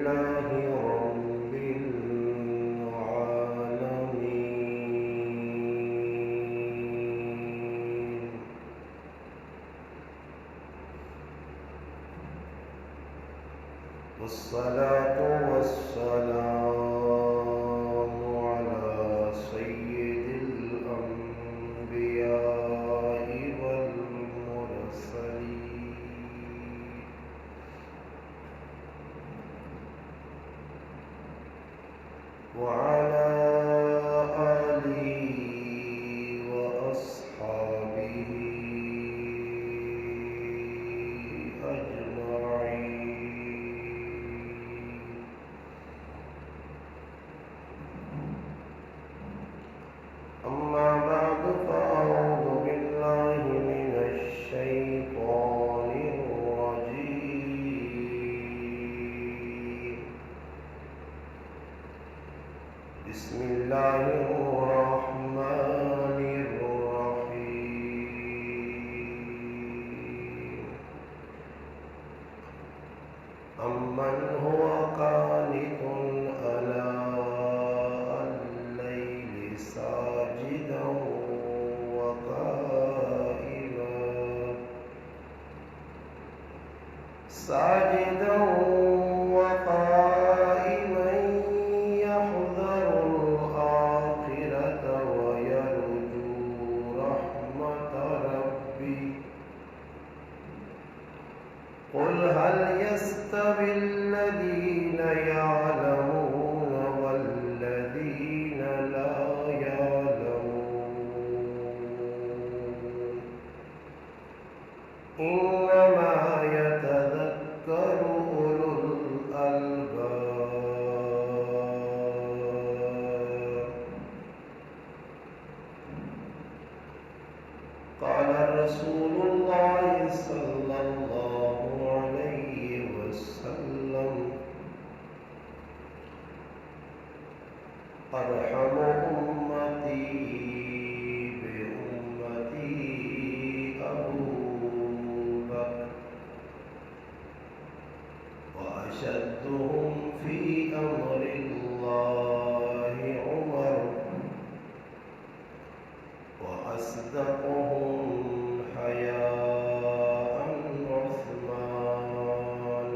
لله رب العالمين. والصلاة والسلام على سيد الأنبياء والمرسلين وعلى آله وأصحابه أجمعين. أما بعد فأعوذ بالله من الشيطان الرجيم. بسم الله الرحمن الرحيم. أمن هو قانت آناء الليل ساجدا وقائما يحذر الآخرة ويرجو رحمة ربه. قل هل يستوي الذين يعلمون والذين لا يعلمون؟ إنما يتذكر أولو الألباب. قال رسول الله صلى الله عليه وسلم: أرحم أمتي بأمتي أبو بكر، وأشدهم في أمر الله عمر، وأصدقهم حياء عثمان،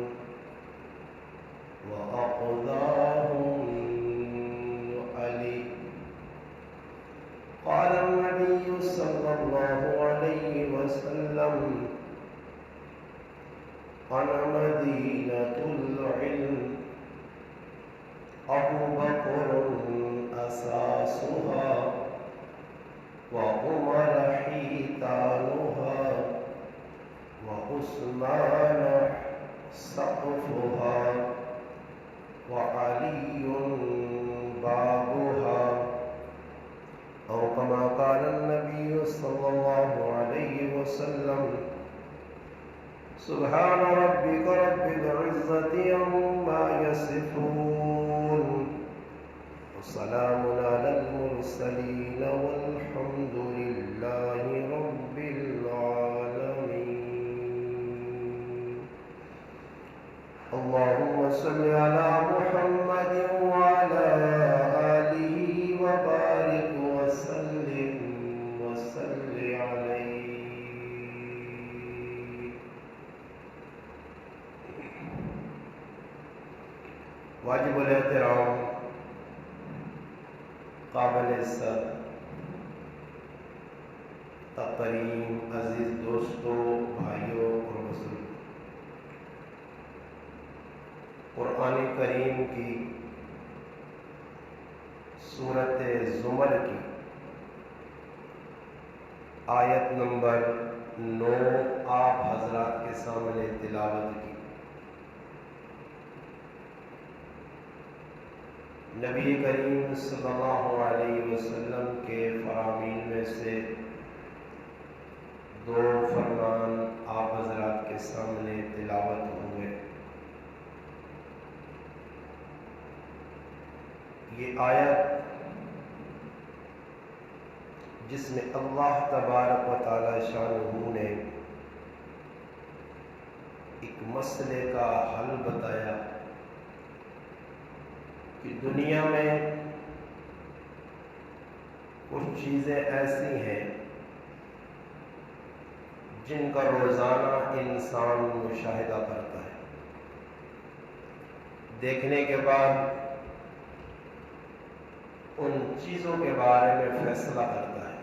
وأقضاهم علي. قال النبي صلى الله عليه وسلم: أنا مدينة العلم، أبو بكر أساسها، وعمر حيطانها، وعثمان سقفها، وعلي بابها، أو كما قال النبي صلى الله عليه وسلم. سبحان ربك رب العزة عما يصفون، وسلام على المرسلين، والحمد لله رب العالمين. اللهم صل على محمد وعلى آله وبارك وسلم وصل عليه. واجب الاحترام، قابل عزت تقریم عزیز دوستوں، بھائیوں اور بزرگ، قرآن کریم کی سورۃ زمر کی آیت نمبر 9 آپ حضرات کے سامنے تلاوت کی۔ نبی کریم صلی اللہ علیہ وسلم کے فرامین میں سے دو فرمان آپ حضرات کے سامنے تلاوت ہوئے۔ یہ آیت جس میں اللہ تبارک و تعالی شانہ نے ایک مسئلے کا حل بتایا، کہ دنیا میں کچھ چیزیں ایسی ہیں جن کا روزانہ انسان مشاہدہ کرتا ہے، دیکھنے کے بعد ان چیزوں کے بارے میں فیصلہ کرتا ہے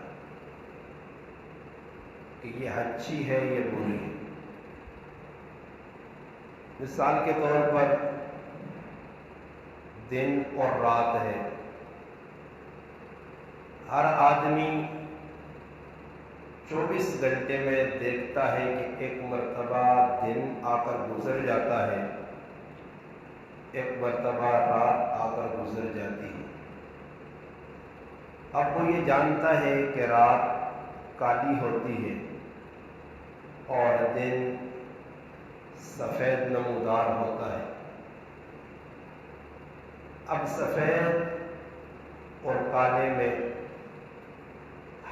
کہ یہ اچھی ہے یہ بری ہے۔ مثال کے طور پر دن اور رات ہے، ہر آدمی 24 گھنٹے میں دیکھتا ہے کہ ایک مرتبہ دن آ کر گزر جاتا ہے، ایک مرتبہ رات آ کر گزر جاتی ہے۔ اب وہ یہ جانتا ہے کہ رات کالی ہوتی ہے اور دن سفید نمودار ہوتا ہے۔ اب سفید اور کالے میں،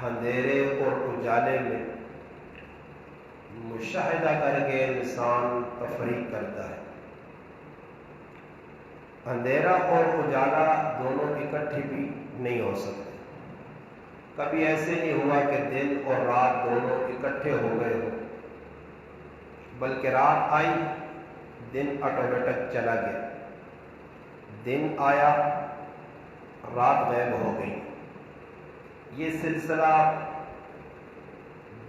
اندھیرے اور اجالے میں مشاہدہ کر کے انسان تفریق کرتا ہے۔ اندھیرا اور اجالا دونوں اکٹھے بھی نہیں ہو سکتے۔ کبھی ایسے نہیں ہوا کہ دن اور رات دونوں اکٹھے ہو گئے ہوں، بلکہ رات آئی، دن آٹومیٹک چلا گیا، دن آیا، رات غائب ہو گئی۔ یہ سلسلہ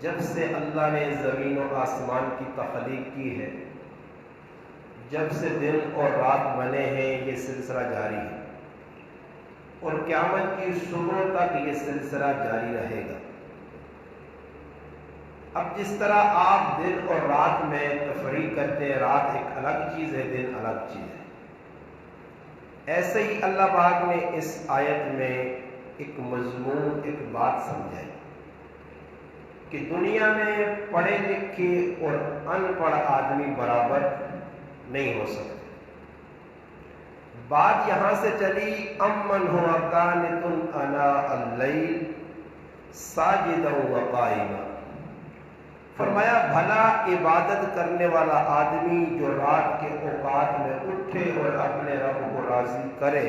جب سے اللہ نے زمین و آسمان کی تخلیق کی ہے، جب سے دن اور رات بنے ہیں، یہ سلسلہ جاری ہے اور قیامت کی صبح تک یہ سلسلہ جاری رہے گا۔ اب جس طرح آپ دن اور رات میں تفریق کرتے ہیں، رات ایک الگ چیز ہے، دن الگ چیز ہے، ایسے ہی اللہ پاک نے اس آیت میں ایک مضمون، ایک بات سمجھائی کہ دنیا میں پڑھے لکھے اور ان پڑھ آدمی برابر نہیں ہو سکتے۔ بات یہاں سے چلی امن ہوا قانت آناء اللیل ساجدا وقائما، فرمایا بھلا عبادت کرنے والا آدمی جو رات کے اوقات میں اٹھے اور اپنے رب کو راضی کرے،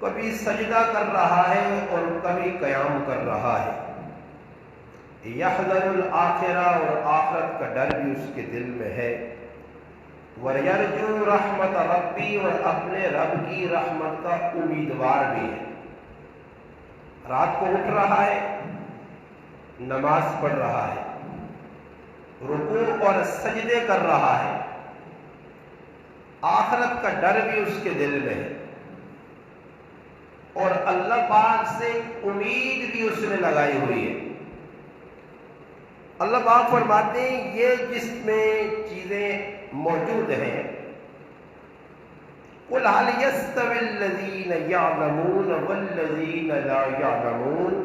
کبھی سجدہ کر رہا ہے اور کبھی قیام کر رہا ہے، یحذر الآخرہ، اور آخرت کا ڈر بھی اس کے دل میں ہے، وَيَرْجُو رحمت ربی، اور اپنے رب کی رحمت کا امیدوار بھی ہے۔ رات کو اٹھ رہا ہے، نماز پڑھ رہا ہے، رکوع اور سجدے کر رہا ہے، آخرت کا ڈر بھی اس کے دل میں ہے اور اللہ پاک سے امید بھی اس نے لگائی ہوئی ہے۔ اللہ پاک فرماتے ہیں یہ جس میں چیزیں موجود ہیں، قُلْ هَلْ يَسْتَوِي الَّذِينَ يَعْلَمُونَ وَالَّذِينَ لَا يَعْلَمُونَ،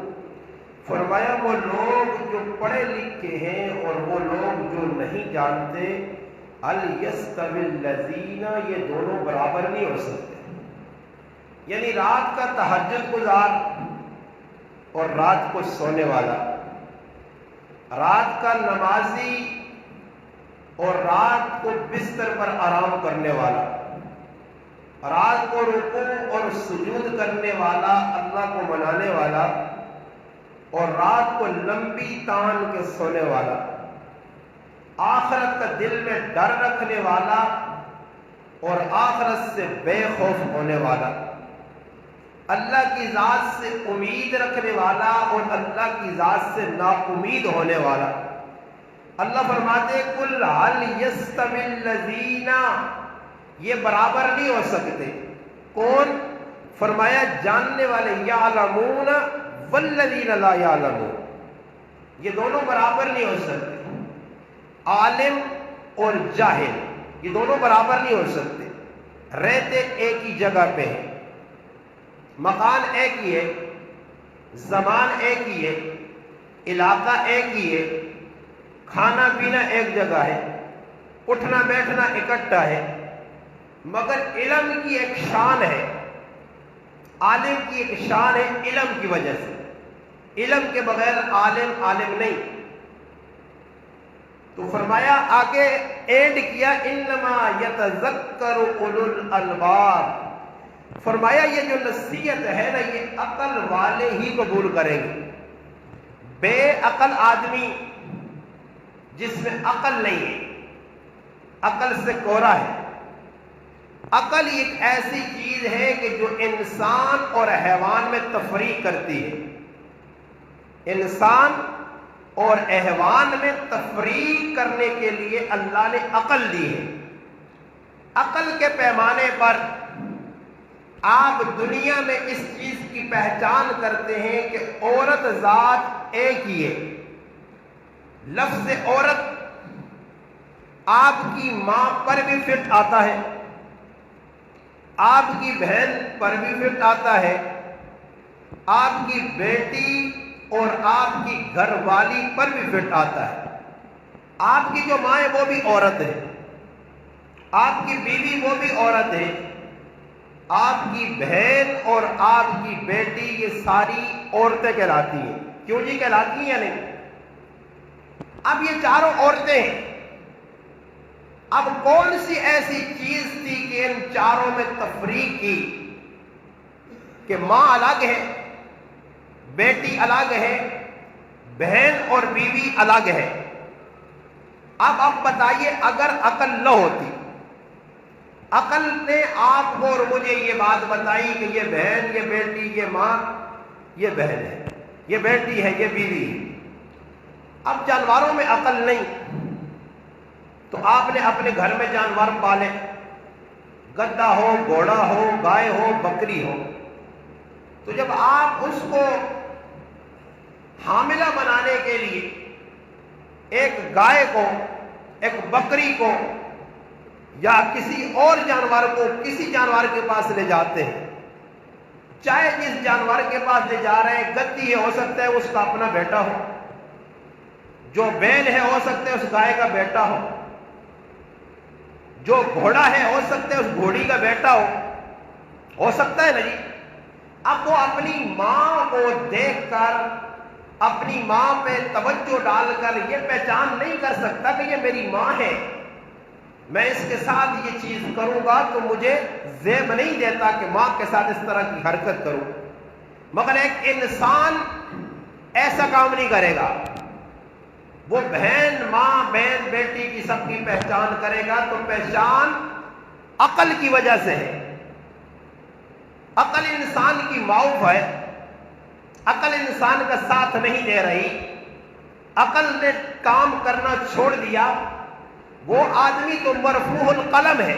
فرمایا وہ لوگ جو پڑھے لکھے ہیں اور وہ لوگ جو نہیں جانتے، هَلْ يَسْتَوِي الَّذِينَ، یہ دونوں برابر نہیں ہو سکتے۔ یعنی رات کا تہجد گزار اور رات کو سونے والا، رات کا نمازی اور رات کو بستر پر آرام کرنے والا، رات کو رکوع اور سجود کرنے والا، اللہ کو منانے والا، اور رات کو لمبی تان کے سونے والا، آخرت کا دل میں ڈر رکھنے والا اور آخرت سے بے خوف ہونے والا، اللہ کی ذات سے امید رکھنے والا اور اللہ کی ذات سے نا امید ہونے والا۔ اللہ فرماتے قُلْ هَلْ يَسْتَوِي الَّذِينَ، یہ برابر نہیں ہو سکتے۔ کون؟ فرمایا جاننے والے، یعلمون والذین لا یعلمون، یہ دونوں برابر نہیں ہو سکتے۔ عالم اور جاہل یہ دونوں برابر نہیں ہو سکتے، رہتے ایک ہی جگہ پہ ہیں، مکان ایک ہی ہے، زمان ایک ہی ہے، علاقہ ایک ہی ہے، کھانا پینا ایک جگہ ہے، اٹھنا بیٹھنا اکٹھا ہے، مگر علم کی ایک شان ہے، عالم کی ایک شان ہے علم کی وجہ سے، علم کے بغیر عالم عالم نہیں۔ تو فرمایا آگے اینڈ کیا انما یتذکر اولو الالباب، فرمایا یہ جو نصیحت ہے نا یہ عقل والے ہی قبول کریں گے. بے عقل آدمی جس میں عقل نہیں ہے، عقل سے کوڑا ہے. عقل ایک ایسی چیز ہے کہ جو انسان اور حیوان میں تفریق کرتی ہے. انسان اور حیوان میں تفریق کرنے کے لیے اللہ نے عقل دی ہے. عقل کے پیمانے پر آپ دنیا میں اس چیز کی پہچان کرتے ہیں کہ عورت ذات ایک ہی ہے. لفظ عورت آپ کی ماں پر بھی فٹ آتا ہے، آپ کی بہن پر بھی فٹ آتا ہے، آپ کی بیٹی اور آپ کی گھر والی پر بھی فٹ آتا ہے. آپ کی جو ماں ہے وہ بھی عورت ہے، آپ کی بیوی وہ بھی عورت ہے، آپ کی بہن اور آپ کی بیٹی یہ ساری عورتیں کہلاتی ہیں. کیوں جی کہلاتی ہیں یا نہیں؟ اب یہ چاروں عورتیں ہیں. اب کون سی ایسی چیز تھی کہ ان چاروں میں تفریق کی کہ ماں الگ ہے، بیٹی الگ ہے، بہن اور بیوی الگ ہے؟ اب آپ بتائیے اگر عقل نہ ہوتی، عقل نے آپ کو اور مجھے یہ بات بتائی کہ یہ بہن، یہ بیٹی، یہ ماں، یہ بہن ہے، یہ بیٹی ہے، یہ بیوی ہے. اب جانوروں میں عقل نہیں تو آپ نے اپنے گھر میں جانور پالے، گدھا ہو، گھوڑا ہو، گائے ہو، بکری ہو. تو جب آپ اس کو حاملہ بنانے کے لیے ایک گائے کو، ایک بکری کو یا کسی اور جانور کو کسی جانور کے پاس لے جاتے ہیں، چاہے جس جانور کے پاس لے جا رہے ہیں گدھی ہے، ہو سکتا ہے اس کا اپنا بیٹا ہو، جو بیل ہے ہو سکتا ہے اس گائے کا بیٹا ہو، جو گھوڑا ہے ہو سکتا ہے اس گھوڑی کا بیٹا ہو سکتا ہے نا جی. اب وہ اپنی ماں کو دیکھ کر، اپنی ماں پہ توجہ ڈال کر یہ پہچان نہیں کر سکتا کہ یہ میری ماں ہے، میں اس کے ساتھ یہ چیز کروں گا تو مجھے زیب نہیں دیتا کہ ماں کے ساتھ اس طرح کی حرکت کروں. مگر ایک انسان ایسا کام نہیں کرے گا. وہ بہن، ماں، بہن، بیٹی کی سب کی پہچان کرے گا تو پہچان عقل کی وجہ سے ہے. عقل انسان کی معاف ہے، عقل انسان کا ساتھ نہیں دے رہی، عقل نے کام کرنا چھوڑ دیا. وہ آدمی تو مرفوع القلم ہے،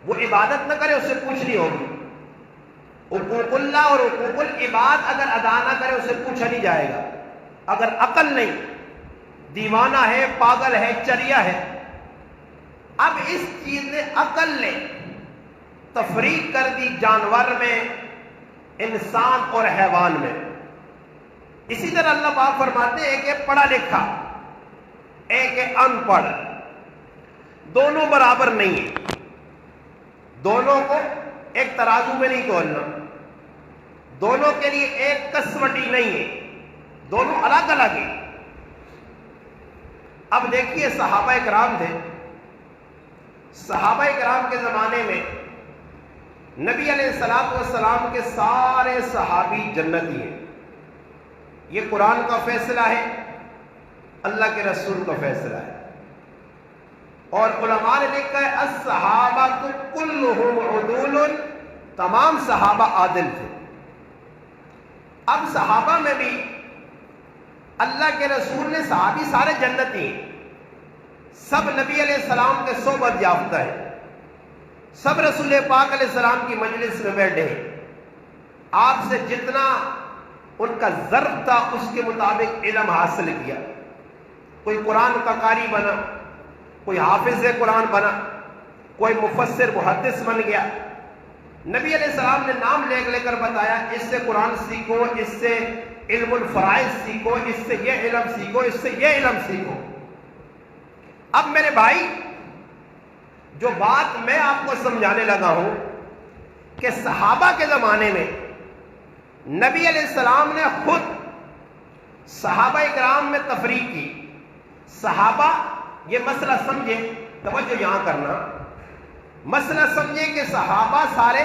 وہ عبادت نہ کرے اسے پوچھنی ہوگی. حقوق اللہ اور حقوق العباد اگر ادا نہ کرے اسے پوچھا نہیں جائے گا. اگر عقل نہیں، دیوانہ ہے، پاگل ہے، چریا ہے. اب اس چیز نے، عقل نے تفریق کر دی جانور میں، انسان اور حیوان میں. اسی طرح اللہ پاک فرماتے ہیں ایک ہے پڑھا لکھا، ایک ہے ان پڑھ، دونوں برابر نہیں ہیں. دونوں کو ایک ترازو میں نہیں تولنا، دونوں کے لیے ایک کسوٹی نہیں ہے، دونوں الگ الگ ہیں. اب دیکھیے صحابہ کرام تھے، صحابہ کرام کے زمانے میں نبی علیہ الصلوۃ والسلام کے سارے صحابی جنتی ہیں. یہ قرآن کا فیصلہ ہے، اللہ کے رسول کا فیصلہ ہے. اور علماء نے لکھا ہے الصحابہ کلہم عدول، تمام صحابہ عادل تھے. اب صحابہ میں بھی اللہ کے رسول نے، صحابی سارے جنتی ہیں، سب نبی علیہ السلام کے صحبت یافتہ ہیں، سب رسول پاک علیہ السلام کی مجلس میں بیٹھے ہیں. آپ سے جتنا ان کا ضرب تھا اس کے مطابق علم حاصل کیا. کوئی قرآن کا قاری بنا، کوئی حافظ قرآن بنا، کوئی مفسر محدث بن گیا. نبی علیہ السلام نے نام لے کر بتایا اس سے قرآن سیکھو، اس سے علم الفرائض سیکھو، اس سے یہ علم سیکھو، اس سے یہ علم سیکھو. اب میرے بھائی، جو بات میں آپ کو سمجھانے لگا ہوں کہ صحابہ کے زمانے میں نبی علیہ السلام نے خود صحابہ کرام میں تفریق کی. صحابہ، یہ مسئلہ سمجھے، توجہ یہاں کرنا، مسئلہ سمجھے کہ صحابہ سارے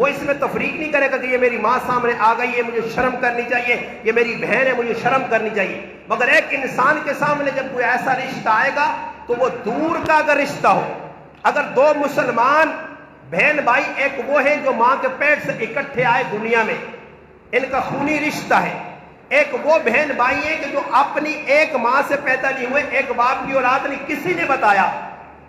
وہ اس میں تفریق نہیں کرے گا کہ یہ میری ماں سامنے آ گئی ہے مجھے شرم کرنی چاہیے، یہ میری بہن ہے مجھے شرم کرنی چاہیے، مگر ایک انسان کے سامنے جب کوئی ایسا رشتہ آئے گا تو وہ دور کا اگر رشتہ ہو، اگر دو مسلمان بہن بھائی، ایک وہ ہیں جو ماں کے پیٹ سے اکٹھے آئے دنیا میں، ان کا خونی رشتہ ہے، ایک وہ بہن بھائی ہیں کہ جو اپنی ایک ماں سے پیدا نہیں ہوئے، ایک باپ کی اولاد نہیں، کسی نے بتایا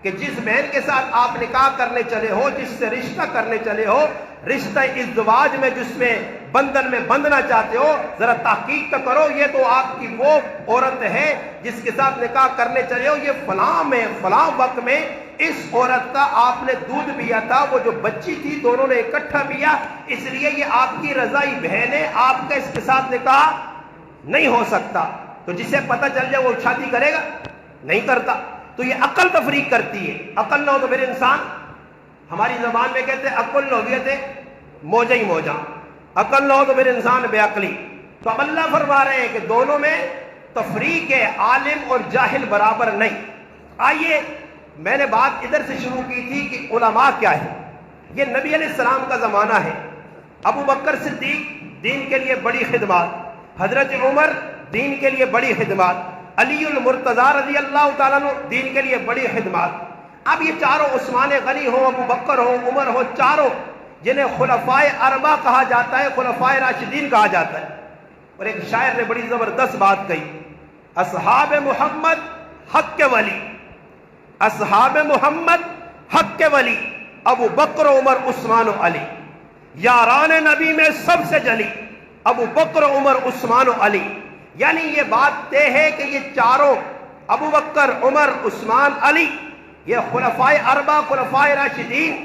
کہ جس بہن کے ساتھ آپ نکاح کرنے چلے ہو، جس سے رشتہ کرنے چلے ہو، رشتہ ازدواج میں جس میں بندھن میں بندھنا چاہتے ہو، ذرا تحقیق تو کرو، یہ تو آپ کی وہ عورت ہے جس کے ساتھ نکاح کرنے چلے ہو، یہ فلاں میں فلاں وقت میں اس عورت کا آپ نے دودھ پیا تھا، وہ جو بچی تھی دونوں نے اکٹھا پیا، اس لیے یہ آپ کی رضائی بہن ہے، آپ کا اس کے ساتھ نکاح نہیں ہو سکتا۔ تو جسے پتہ چل جائے وہ شادی کرے گا؟ نہیں کرتا۔ تو یہ عقل تفریق کرتی ہے، عقل نہ ہو تو پھر انسان، ہماری زبان میں کہتے ہیں عقل نوعیت ہے موجہ ہی موجہ، عقل نہ ہو تو پھر انسان بے عقلی۔ تو اب اللہ فرما رہے ہیں کہ دونوں میں تفریق ہے، عالم اور جاہل برابر نہیں۔ آئیے، میں نے بات ادھر سے شروع کی تھی کہ علماء کیا ہے۔ یہ نبی علیہ السلام کا زمانہ ہے، ابو بکر صدیق دین کے لیے بڑی خدمات، حضرت عمر دین کے لیے بڑی خدمات، علی المرتضی رضی اللہ تعالیٰ عنہ دین کے لیے بڑی خدمات۔ اب یہ چاروں، عثمان غنی ہو، ابو بکر ہو، عمر ہو، چاروں جنہیں خلفائے اربعہ کہا جاتا ہے، خلفائے راشدین کہا جاتا ہے۔ اور ایک شاعر نے بڑی زبردست بات کہی، اصحاب محمد حق کے ولی، اصحاب محمد حق کے ولی، ابو بکر عمر عثمان و علی، یاران نبی میں سب سے جلی، ابو بکر عمر عثمان و علی۔ یعنی یہ بات طے ہے کہ یہ چاروں، ابو بکر عمر عثمان علی، یہ خلفائے اربعہ، خلفائے راشدین،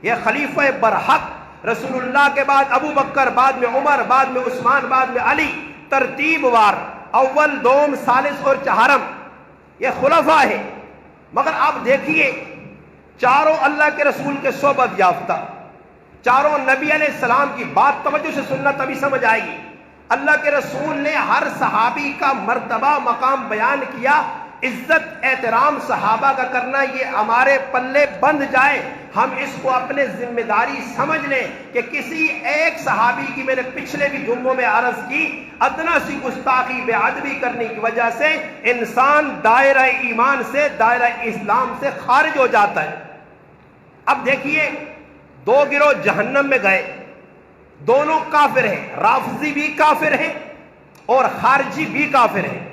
یہ خلیفہ برحق، رسول اللہ کے بعد ابو بکر، بعد میں عمر، بعد میں عثمان، بعد میں علی، ترتیب وار، اول، دوم، ثالث اور چہارم، یہ خلفاء ہے۔ مگر آپ دیکھیے، چاروں اللہ کے رسول کے صحبت یافتہ، چاروں نبی علیہ السلام کی بات توجہ سے سننا تبھی سمجھ آئے گی۔ اللہ کے رسول نے ہر صحابی کا مرتبہ مقام بیان کیا، عزت احترام صحابہ کا کرنا یہ ہمارے پلے بند جائے، ہم اس کو اپنے ذمہ داری سمجھ لیں کہ کسی ایک صحابی کی، میں نے پچھلے بھی جمعوں میں عرض کی، ادنا سی گستاخی بے ادبی کرنے کی وجہ سے انسان دائرہ ایمان سے، دائرہ اسلام سے خارج ہو جاتا ہے۔ اب دیکھیے، دو گروہ جہنم میں گئے، دونوں کافر ہیں، رافضی بھی کافر ہیں اور خارجی بھی کافر ہیں۔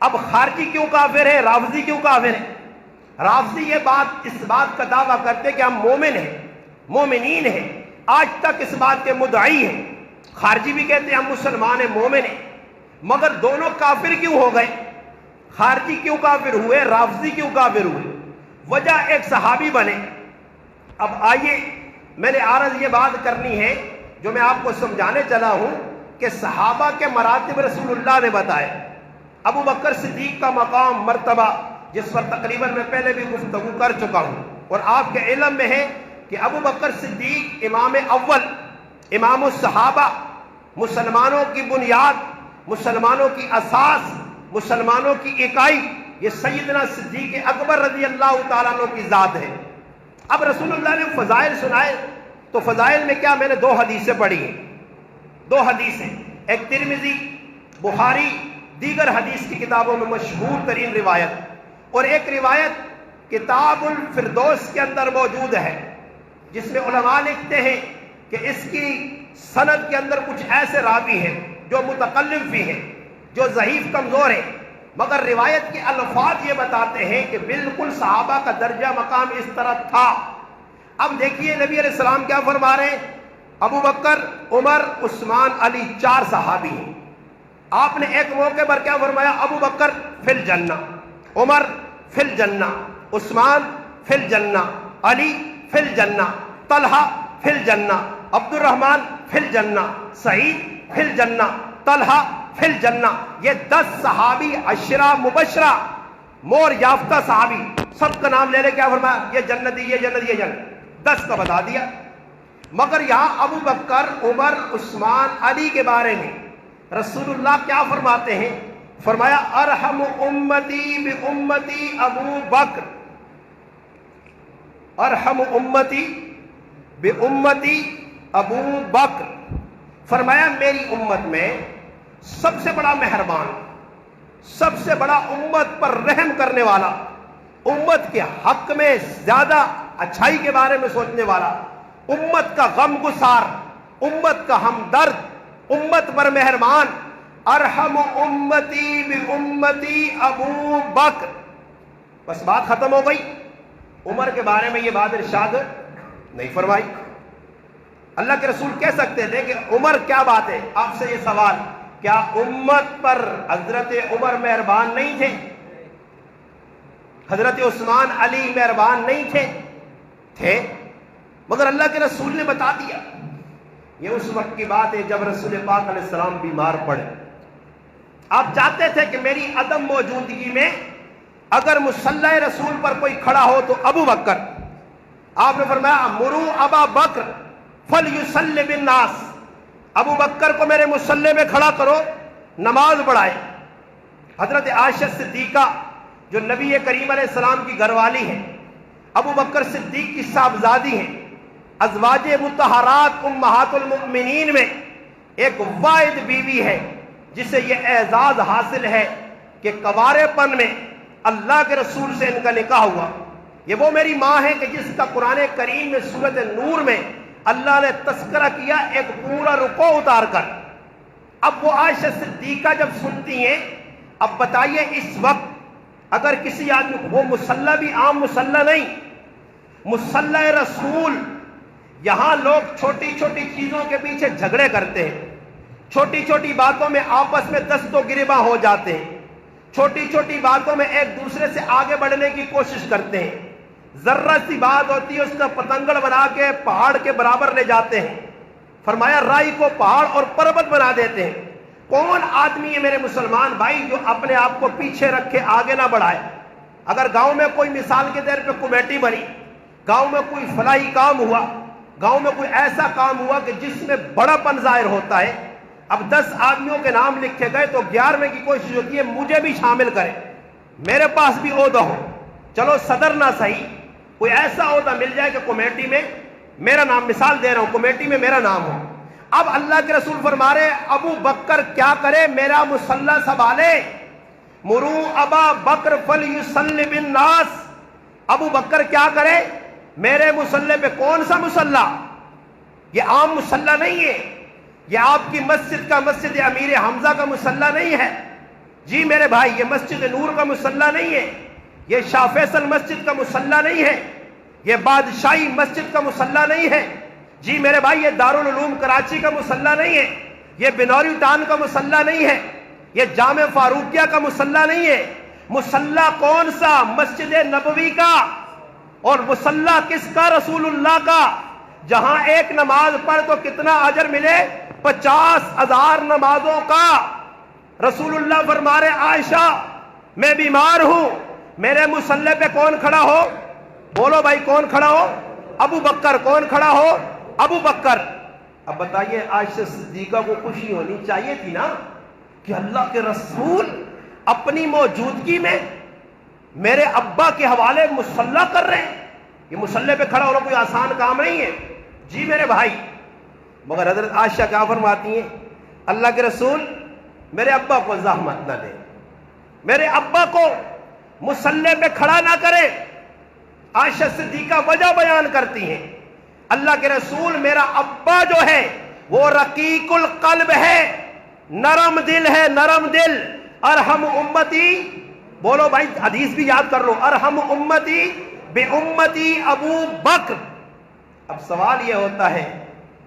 اب خارجی کیوں کافر ہے، رافضی کیوں کافر ہے؟ رافضی یہ بات، اس بات کا دعویٰ کرتے کہ ہم مومن ہیں، مومنین ہیں، آج تک اس بات کے مدعی ہیں۔ خارجی بھی کہتے ہیں ہم مسلمان ہیں، مومن ہیں، مگر دونوں کافر کیوں ہو گئے؟ خارجی کیوں کافر ہوئے، رافضی کیوں کافر ہوئے؟ وجہ ایک صحابی بنے۔ اب آئیے، میں نے عرض یہ بات کرنی ہے جو میں آپ کو سمجھانے چلا ہوں کہ صحابہ کے مراتب رسول اللہ نے بتائے۔ ابو بکر صدیق کا مقام، مرتبہ، جس پر تقریباً میں پہلے بھی گفتگو کر چکا ہوں، اور آپ کے علم میں ہے کہ ابو بکر صدیق امام اول، امام الصحابہ، مسلمانوں کی بنیاد، مسلمانوں کی اساس، مسلمانوں کی اکائی، یہ سیدنا صدیق اکبر رضی اللہ تعالیٰ عنہ کی ذات ہے۔ اب رسول اللہ نے فضائل سنائے، تو فضائل میں کیا، میں نے دو حدیثیں پڑھی ہیں، دو حدیثیں، ایک ترمذی، بخاری، دیگر حدیث کی کتابوں میں مشہور ترین روایت، اور ایک روایت کتاب الفردوس کے اندر موجود ہے، جس میں علماء لکھتے ہیں کہ اس کی سند کے اندر کچھ ایسے راوی ہیں جو متکلف بھی ہیں، جو ضعیف کمزور ہیں، مگر روایت کے الفاظ یہ بتاتے ہیں کہ بالکل صحابہ کا درجہ مقام اس طرح تھا۔ اب دیکھیے نبی علیہ السلام کیا فرما رہے ہیں، ابو بکر، عمر، عثمان، علی، چار صحابی ہیں۔ آپ نے ایک موقع پر کیا فرمایا، ابو بکر فی الجنہ، عمر فی الجنہ، عثمان فی الجنہ، علی فی الجنہ، طلحہ فی الجنہ، عبد الرحمن فی الجنہ، سعید فی الجنہ، طلحہ فی الجنہ۔ یہ 10 صحابی، عشرہ مبشرہ، مور یافتہ صحابی، سب کا نام لے لے کیا فرمایا، یہ جنتی، یہ جنت، یہ جنت، 10 کا بتا دیا۔ مگر یہاں ابو بکر، عمر، عثمان، علی کے بارے میں رسول اللہ کیا فرماتے ہیں، فرمایا ارحم امتی بامتی ابو بکر، ارحم امتی بامتی ابو بکر، فرمایا میری امت میں سب سے بڑا مہربان، سب سے بڑا امت پر رحم کرنے والا، امت کے حق میں زیادہ اچھائی کے بارے میں سوچنے والا، امت کا غم گسار، امت کا ہمدرد، امت پر مہربان، ارحم امتی بامتی ابو بکر۔ بس بات ختم ہو گئی۔ عمر کے بارے میں یہ بات ارشاد نہیں فرمائی۔ اللہ کے رسول کہہ سکتے تھے کہ عمر کیا بات ہے؟ آپ سے یہ سوال، کیا امت پر حضرت عمر مہربان نہیں تھے؟ حضرت عثمان علی مہربان نہیں تھے؟ تھے، مگر اللہ کے رسول نے بتا دیا۔ یہ اس وقت کی بات ہے جب رسول پاک علیہ السلام بیمار پڑے۔ آپ چاہتے تھے کہ میری عدم موجودگی میں اگر مصلی رسول پر کوئی کھڑا ہو تو ابو بکر۔ آپ نے فرمایا مرو ابا بکر فلیصلی بالناس، ابو بکر کو میرے مصلی میں کھڑا کرو، نماز پڑھائے۔ حضرت عائشہ صدیقہ جو نبی کریم علیہ السلام کی گھر والی ہیں، ابو بکر صدیق کی صاحبزادی ہیں، ازواج مطہرات امہات المؤمنین میں ایک واحد بیوی ہے جسے یہ اعزاز حاصل ہے کہ کنوارے پن میں اللہ کے رسول سے ان کا نکاح ہوا۔ یہ وہ میری ماں ہے کہ جس کا قرآن کریم میں سورۃ نور میں اللہ نے تذکرہ کیا ایک پورا رکوع اتار کر۔ اب وہ عائشہ صدیقہ جب سنتی ہیں، اب بتائیے اس وقت اگر کسی آدمی، وہ مصلی بھی عام مصلی نہیں، مصلی رسول، یہاں لوگ چھوٹی چھوٹی چیزوں کے پیچھے جھگڑے کرتے ہیں، چھوٹی چھوٹی باتوں میں آپس میں دست و گریباں ہو جاتے ہیں، چھوٹی چھوٹی باتوں میں ایک دوسرے سے آگے بڑھنے کی کوشش کرتے ہیں، ذرہ سی بات ہوتی ہے اس کا پتنگڑ بنا کے پہاڑ کے برابر لے جاتے ہیں۔ فرمایا رائی کو پہاڑ اور پربت بنا دیتے ہیں۔ کون آدمی ہے میرے مسلمان بھائی جو اپنے آپ کو پیچھے رکھ کے آگے نہ بڑھائے؟ اگر گاؤں میں کوئی مثال کے طور پہ کمیٹی بنی، گاؤں میں کوئی فلاحی کام ہوا، گاؤں میں کوئی ایسا کام ہوا کہ جس میں بڑا پن ظاہر ہوتا ہے، اب 10 آدمیوں کے نام لکھے گئے تو 11ویں کی کوشش ہوتی ہے مجھے بھی شامل کریں، میرے پاس بھی عہدہ ہو، چلو صدر نہ صحیح، کوئی ایسا عہدہ مل جائے کہ کمیٹی میں میرا نام، مثال دے رہا ہوں، کمیٹی میں میرا نام ہو۔ اب اللہ کے رسول فرما رہے ابو بکر کیا کرے؟ میرا مصلی سنبھالے۔ مرو ابا بکر فلیصلی بالناس، ابو بکر کیا کرے؟ میرے مصلی پہ، کون سا مصلی؟ یہ عام مصلی نہیں ہے، یہ آپ کی مسجد کا، مسجد امیر حمزہ کا مصلی نہیں ہے جی میرے بھائی، یہ مسجد نور کا مصلی نہیں ہے، یہ شاہ فیصل مسجد کا مصلی نہیں ہے، یہ بادشاہی مسجد کا مصلی نہیں ہے جی میرے بھائی، یہ دارالعلوم کراچی کا مصلی نہیں ہے، یہ بنوری ٹان کا مصلی نہیں ہے، یہ جامع فاروقیہ کا مصلی نہیں ہے۔ مصلی کون سا؟ مسجد نبوی کا۔ اور مصلی کس کا؟ رسول اللہ کا، جہاں ایک نماز پڑھ تو کتنا اجر ملے؟ 50,000 نمازوں کا۔ رسول اللہ فرما رہے عائشہ میں بیمار ہوں، میرے مصلی پہ کون کھڑا ہو؟ بولو بھائی کون کھڑا ہو؟ ابو بکر۔ کون کھڑا ہو؟ ابو بکر۔ اب بتائیے عائشہ صدیقہ کو خوشی ہونی چاہیے تھی نا کہ اللہ کے رسول اپنی موجودگی میں میرے ابا کے حوالے مصلی کر رہے ہیں۔ یہ مصلی پہ کھڑا ہونا کوئی آسان کام نہیں ہے جی میرے بھائی۔ مگر حضرت عائشہ کیا فرماتی ہیں؟ اللہ کے رسول میرے ابا کو زحمت نہ دے، میرے ابا کو مصلی پہ کھڑا نہ کرے۔ عائشہ صدیقہ وجہ بیان کرتی ہیں اللہ کے رسول میرا ابا جو ہے وہ رقیق القلب ہے، نرم دل ہے، نرم دل۔ ارحم امتی، بولو بھائی حدیث بھی یاد کر لو، ارحم امتی بے امتی ابو بکر۔ اب سوال یہ ہوتا ہے،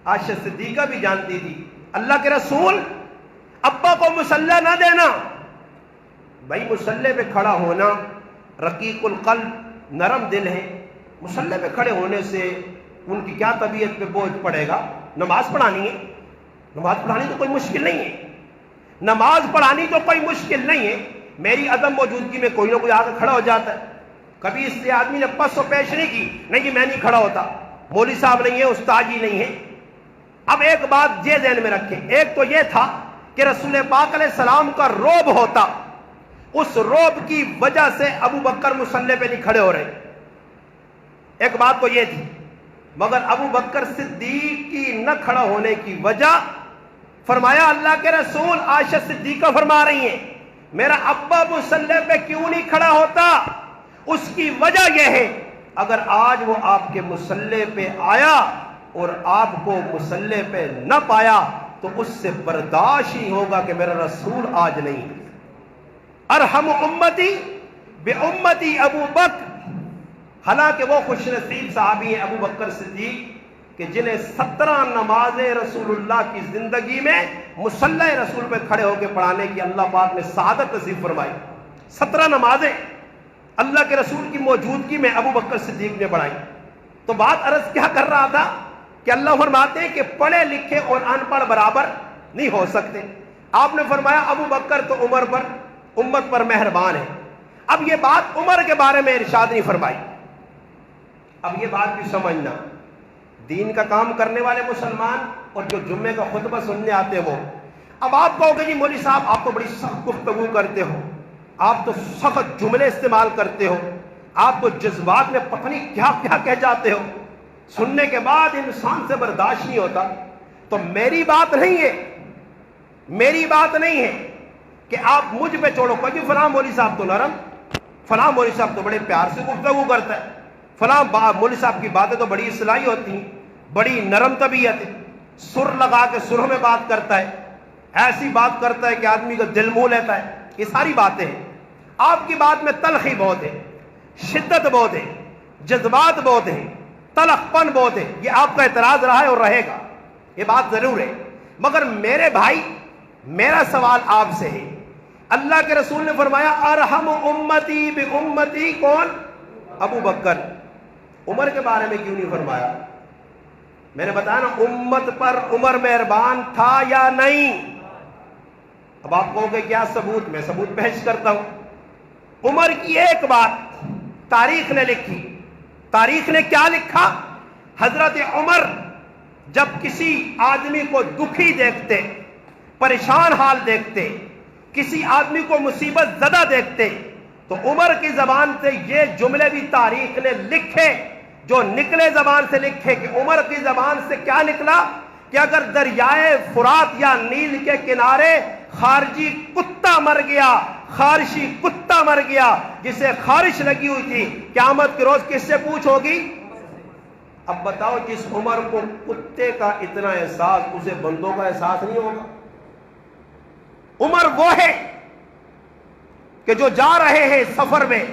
عائشہ صدیقہ بھی جانتی تھی اللہ کے رسول ابا کو مصلی نہ دینا، بھائی مصلی پہ کھڑا ہونا، رقیق القلب، نرم دل ہے، مصلی پہ کھڑے ہونے سے ان کی کیا طبیعت پہ بوجھ پڑے گا؟ نماز پڑھانی ہے، نماز پڑھانی تو کوئی مشکل نہیں ہے، نماز پڑھانی تو کوئی مشکل نہیں ہے۔ میری عدم موجودگی میں کوئی نہ کوئی آگے کھڑا ہو جاتا ہے، کبھی اس لیے آدمی نے پس و پیش نہیں کی، نہیں جی میں نہیں کھڑا ہوتا، مولوی صاحب نہیں ہے، استاد جی نہیں ہے۔ اب ایک بات یہ ذہن میں رکھیں، ایک تو یہ تھا کہ رسول پاک علیہ السلام کا روب ہوتا، اس روب کی وجہ سے ابو بکر مصلی پہ نہیں کھڑے ہو رہے، ایک بات تو یہ تھی۔ مگر ابو بکر صدیق کی نہ کھڑا ہونے کی وجہ فرمایا اللہ کے رسول عائشہ صدیقہ فرما رہی ہیں میرا ابا مصلی پہ کیوں نہیں کھڑا ہوتا؟ اس کی وجہ یہ ہے اگر آج وہ آپ کے مصلی پہ آیا اور آپ کو مصلی پہ نہ پایا تو اس سے برداشت ہی ہوگا کہ میرا رسول آج نہیں۔ ارحم امتی بے امتی ابو بکر، حالانکہ وہ خوش نصیب صحابی ہیں ابو بکر صدیق کہ جنہیں 17 نمازیں رسول اللہ کی زندگی میں مصلی رسول پہ کھڑے ہو کے پڑھانے کی اللہ پاک نے سعادت نصیب فرمائی۔ 17 نمازیں اللہ کے رسول کی موجودگی میں ابو بکر صدیق نے پڑھائی۔ تو بات عرض کیا کر رہا تھا کہ اللہ فرماتے ہیں کہ پڑھے لکھے اور ان پڑھ برابر نہیں ہو سکتے۔ آپ نے فرمایا ابو بکر تو عمر پر امت پر مہربان ہے۔ اب یہ بات عمر کے بارے میں ارشاد نہیں فرمائی۔ اب یہ بات بھی سمجھنا، دین کا کام کرنے والے مسلمان اور جو جمعے کا خطبہ سننے آتے وہ، اب آپ کہو گے جی مولوی صاحب آپ تو بڑی سخت گفتگو کرتے ہو، آپ تو سخت جملے استعمال کرتے ہو، آپ تو جذبات میں پتہ نہیں کیا کیا کہہ جاتے ہو، سننے کے بعد انسان سے برداشت نہیں ہوتا۔ تو میری بات نہیں ہے، میری بات نہیں ہے کہ آپ مجھ پہ چھوڑو کہ فلاں مولوی صاحب تو نرم، فلاں مولوی صاحب تو بڑے پیار سے گفتگو کرتا ہے، فلاں مولوی صاحب کی باتیں تو بڑی اصلاحی ہوتی ہیں، بڑی نرم طبیعت ہے، سر لگا کے سروں میں بات کرتا ہے، ایسی بات کرتا ہے کہ آدمی کا دل منہ لیتا ہے۔ یہ ساری باتیں ہیں۔ آپ کی بات میں تلخی بہت ہے، شدت بہت ہے، جذبات بہت ہے، تلخ پن بہت ہے، یہ آپ کا اعتراض رہا ہے اور رہے گا، یہ بات ضرور ہے۔ مگر میرے بھائی میرا سوال آپ سے ہے، اللہ کے رسول نے فرمایا ارحم امتی بی امتی، کون؟ ابو بکر۔ عمر کے بارے میں کیوں نہیں فرمایا؟ میں نے بتایا نا امت پر عمر مہربان تھا یا نہیں؟ اب آپ کہو گے کیا ثبوت؟ میں ثبوت پیش کرتا ہوں۔ عمر کی ایک بات تاریخ نے لکھی، تاریخ نے کیا لکھا؟ حضرت عمر جب کسی آدمی کو دکھی دیکھتے، پریشان حال دیکھتے، کسی آدمی کو مصیبت زدہ دیکھتے تو عمر کی زبان سے یہ جملے بھی تاریخ نے لکھے، جو نکلے زبان سے لکھے کہ عمر کی زبان سے کیا نکلا کہ اگر دریائے فرات یا نیل کے کنارے خارجی کتا مر گیا، خارشی کتا مر گیا جسے خارش لگی ہوئی تھی، قیامت کے روز کس سے پوچھ ہوگی؟ اب بتاؤ جس عمر کو کتے کا اتنا احساس اسے بندوں کا احساس نہیں ہوگا؟ عمر وہ ہے کہ جو جا رہے ہیں سفر میں،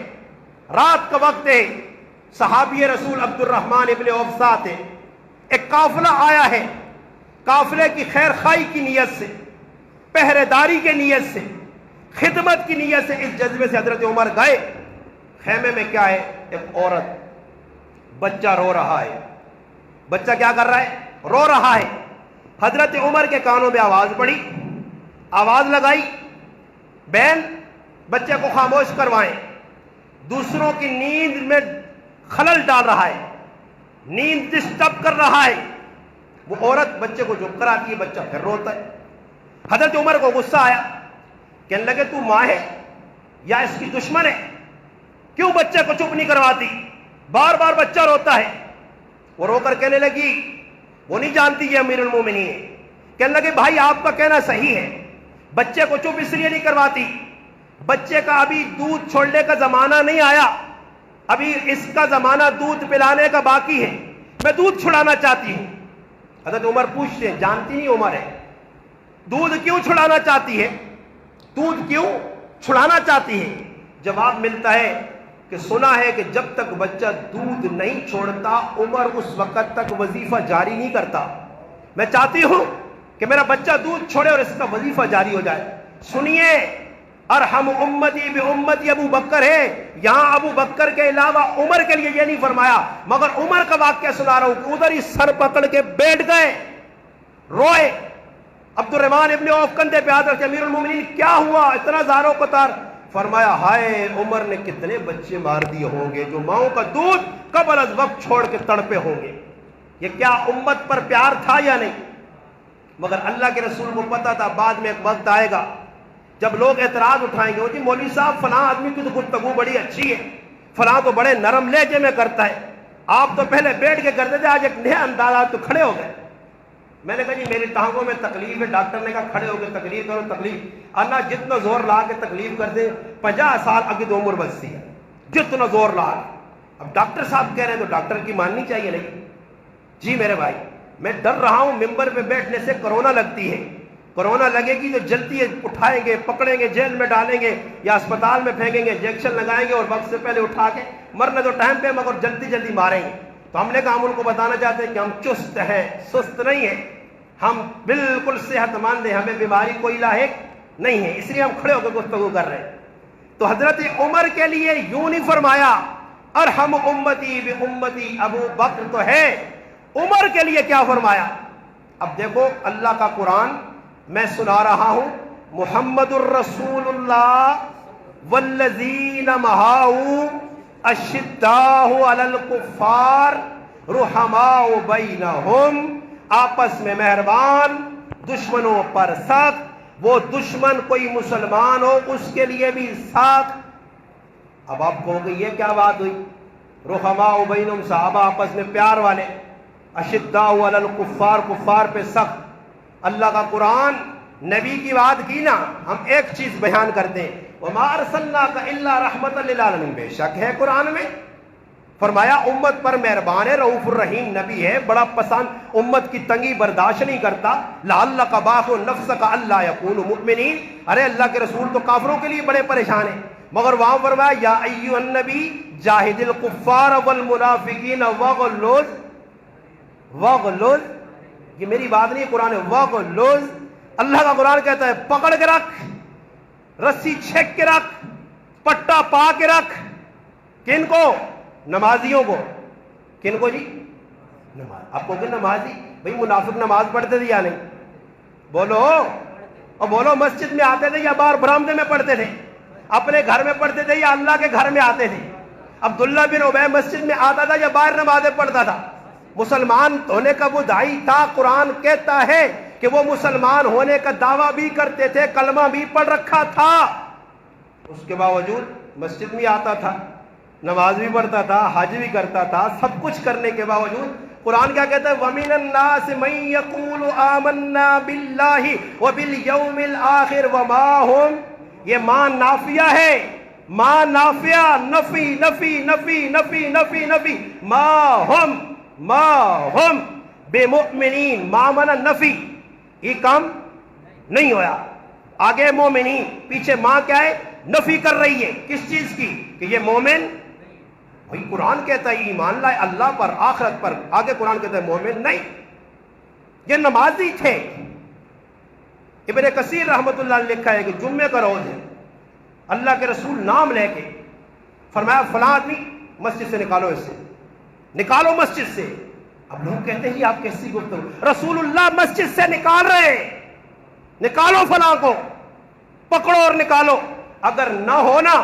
رات کا وقت ہے، صحابی رسول عبد الرحمن ابن عوف ساتھ ہے، ایک قافلہ آیا ہے، قافلے کی خیر خواہی کی نیت سے، پہرے داری کی نیت سے، خدمت کی نیت سے اس جذبے سے حضرت عمر گئے۔ خیمے میں کیا ہے؟ ایک عورت، بچہ رو رہا ہے، بچہ کیا کر رہا ہے؟ رو رہا ہے۔ حضرت عمر کے کانوں میں آواز پڑی، آواز لگائی بہن بچے کو خاموش کروائیں، دوسروں کی نیند میں خلل ڈال رہا ہے، نیند ڈسٹرب کر رہا ہے۔ وہ عورت بچے کو چپ کراتی ہے، بچہ پھر روتا ہے۔ حضرت عمر کو غصہ آیا، کہنے لگے تو ماں ہے یا اس کی دشمن ہے؟ کیوں بچے کو چپ نہیں کرواتی؟ بار بار بچہ روتا ہے۔ وہ رو کر کہنے لگی وہ نہیں جانتی یہ امیر المومنین ہے۔ کہنے لگے بھائی آپ کا کہنا صحیح ہے، بچے کو چپ اس لیے نہیں کرواتی، بچے کا ابھی دودھ چھوڑنے کا زمانہ نہیں آیا، ابھی اس کا زمانہ دودھ پلانے کا باقی ہے، میں دودھ چھڑانا چاہتی ہوں۔ حضرت عمر پوچھتے ہیں، جانتی نہیں عمر ہے دودھ کیوں چھڑانا چاہتی ہے؟ دودھ کیوں چھڑانا چاہتی ہے؟ جواب ملتا ہے کہ سنا ہے کہ جب تک بچہ دودھ نہیں چھوڑتا عمر اس وقت تک وظیفہ جاری نہیں کرتا۔ میں چاہتی ہوں کہ میرا بچہ دودھ چھوڑے اور اس کا وظیفہ جاری ہو جائے۔ سنیے، ارحم امتی بی امتی ابو بکر ہے، یہاں ابو بکر کے علاوہ عمر کے لیے یہ نہیں فرمایا، مگر عمر کا واقعہ سنا رہا ہوں کہ ادھر ہی سر پکڑ کے بیٹھ گئے، روئے۔ عبد الرحمن ابن عوف کندھے پہ ہاتھ رکھے، امیر المومنین کیا ہوا؟ اتنا زاروں قطار؟ فرمایا ہائے عمر نے کتنے بچے مار دیے ہوں گے جو ماؤں کا دودھ قبل از وقت چھوڑ کے تڑپے ہوں گے۔ یہ کیا امت پر پیار تھا یا نہیں؟ مگر اللہ کے رسول کو پتا تھا بعد میں ایک وقت آئے گا جب لوگ اعتراض اٹھائیں گے، وہ جی مولوی صاحب فلاں آدمی کی تو گفتگو بڑی اچھی ہے، فلاں تو بڑے نرم لہجے میں کرتا ہے، آپ تو پہلے بیٹھ کے کرتے تھے، آج ایک نیا انداز تو کھڑے ہو گئے۔ میں نے کہا جی میری ٹانگوں میں تکلیف ہے. ڈاکٹر نے کہا کھڑے ہو کے تکلیف کرو. تکلیف اللہ جتنا زور لا کے تکلیف کر دے 50 سال اگے تو عمر بچتی ہے, جتنا زور لا. اب ڈاکٹر صاحب کہہ رہے ہیں تو ڈاکٹر کی ماننی چاہیے نہیں. جی میرے بھائی میں ڈر رہا ہوں ممبر پہ بیٹھنے سے کورونا لگتی ہے. کورونا لگے گی تو جلدی اٹھائیں گے, پکڑیں گے, جیل میں ڈالیں گے یا اسپتال میں پھینکیں گے, انجیکشن لگائیں گے اور وقت سے پہلے اٹھا کے مرنے تو ٹائم پہ مگر جلدی جلدی ماریں گے. تو ہم نے کہا ہم ان کو بتانا چاہتے ہیں کہ ہم چست ہیں, سست نہیں ہیں, ہم بالکل صحت مند ہیں, ہمیں بیماری کوئی لاحق نہیں ہے, اس لیے ہم کھڑے ہو کے گفتگو کر رہے ہیں. تو حضرت عمر کے لیے یوں نہیں فرمایا ارحم امتی بامتی ابو بکر تو ہے, عمر کے لیے کیا فرمایا. اب دیکھو اللہ کا قرآن میں سنا رہا ہوں, محمد الرسول اللہ والذین معہ اشداء علی الکفار رحماء بینہم, آپس میں مہربان, دشمنوں پر سخت. وہ دشمن کوئی مسلمان ہو اس کے لیے بھی سخت. اب آپ کہو گے یہ کیا بات ہوئی, رحماء بینہم صحابہ آپس میں پیار والے, اشداء علی الکفار کفار پہ سخت. اللہ کا قرآن نبی کی بات کی نا, ہم ایک چیز بیان کرتے ہیں وما ارسلناک الا رحمۃ للعالمین, بے شک ہے قرآن میں فرمایا امت پر مہربان ہے, رؤوف الرحیم نبی ہے, بڑا پسند, امت کی تنگی برداشت نہیں کرتا. لعلک باخع نفسک الا یکونوا مؤمنین, ارے اللہ کے رسول تو کافروں کے لیے بڑے پریشان ہیں, مگر وہاں فرمایا یا ایھا النبی جاہد الکفار والمنافقین واغلظ. یہ میری بات نہیں, قرآن واغلظ. اللہ کا قرآن کہتا ہے پکڑ کے رکھ, رسی چھیک کے رکھ, پٹا پا کے رکھ. کن کو؟ نمازیوں کو. کن کو جی؟ نماز. آپ کو کہ نمازی بھئی منافق نماز پڑھتے تھے یا نہیں؟ بولو, اور بولو مسجد میں آتے تھے یا باہر برآمدے میں پڑھتے تھے, اپنے گھر میں پڑھتے تھے یا اللہ کے گھر میں آتے تھے. عبداللہ بن ابی مسجد میں آتا تھا یا باہر نمازیں پڑھتا تھا؟ مسلمان ہونے کا وہ داعی تھا. قرآن کہتا ہے کہ وہ مسلمان ہونے کا دعویٰ بھی کرتے تھے, کلمہ بھی پڑھ رکھا تھا, اس کے باوجود مسجد میں آتا تھا, نماز بھی پڑھتا تھا, حج بھی کرتا تھا, سب کچھ کرنے کے باوجود قرآن کیا کہتا ہے وَمِنَ النَّاسِ مَن يَقُولُ آمَنَّا بِاللَّهِ وَبِالْيَوْمِ الْآخِرِ وَمَا هُمْ, یہ ماں نافیہ ہے, ماں نافیہ, نفی نفی نفی نفی نفی نفی, ما ہم بمؤمنین, ما منا نفی, یہ کام نہیں ہویا. آگے مومنین, پیچھے ماں کیا ہے, نفی کر رہی ہے کس چیز کی, کہ یہ مومن. بھئی قرآن کہتا ہے ایمان لائے اللہ پر, آخرت پر, آگے قرآن کہتا ہے مومن نہیں, یہ نمازی تھے. ابن کثیر رحمت اللہ علیہ لکھا ہے کہ جمعے کا روز ہے, اللہ کے رسول نام لے کے فرمایا فلاں آدمی مسجد سے نکالو, اس سے نکالو مسجد سے. اب لوگ کہتے ہیں آپ کیسی گفتگو, رسول اللہ مسجد سے نکال رہے ہیں, نکالو فلاں کو, پکڑو اور نکالو. اگر نہ ہونا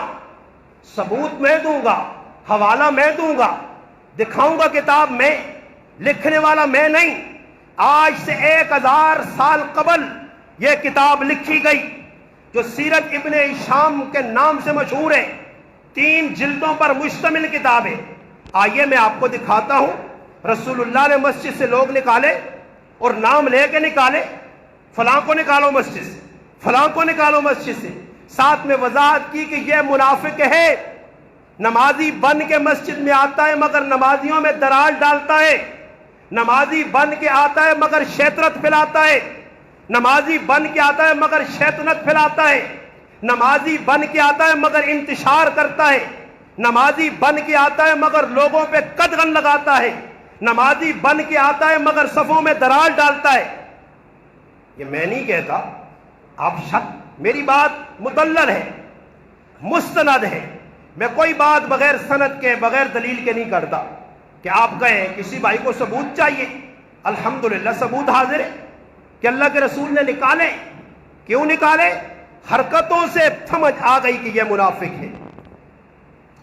ثبوت میں دوں گا, حوالہ میں دوں گا, دکھاؤں گا کتاب میں, لکھنے والا میں نہیں. آج سے 1000 سال قبل یہ کتاب لکھی گئی جو سیرت ابن ہشام کے نام سے مشہور ہے, 3 جلدوں پر مشتمل کتاب ہے. آئیے میں آپ کو دکھاتا ہوں, رسول اللہ نے مسجد سے لوگ نکالے اور نام لے کے نکالے, فلاں کو نکالو مسجد سے, فلاں کو نکالو مسجد سے. ساتھ میں وضاحت کی کہ یہ منافق ہے, نمازی بن کے مسجد میں آتا ہے مگر نمازیوں میں دراڑ ڈالتا ہے, نمازی بن کے آتا ہے مگر شیطنت پھیلاتا ہے, نمازی بن کے آتا ہے مگر شیطنت پھیلاتا ہے, نمازی بن کے آتا ہے مگر انتشار کرتا ہے, نمازی بن کے آتا ہے مگر لوگوں پہ قدغن لگاتا ہے, نمازی بن کے آتا ہے مگر صفوں میں دراڑ ڈالتا ہے. یہ میں نہیں کہتا, آپ شک, میری بات مدلل ہے, مستند ہے, میں کوئی بات بغیر سند کے, بغیر دلیل کے نہیں کرتا. کہ آپ کہیں کسی بھائی کو ثبوت چاہیے, الحمدللہ ثبوت حاضر ہے کہ اللہ کے رسول نے نکالے. کیوں نکالے؟ حرکتوں سے سمجھ آ گئی کہ یہ منافق ہے.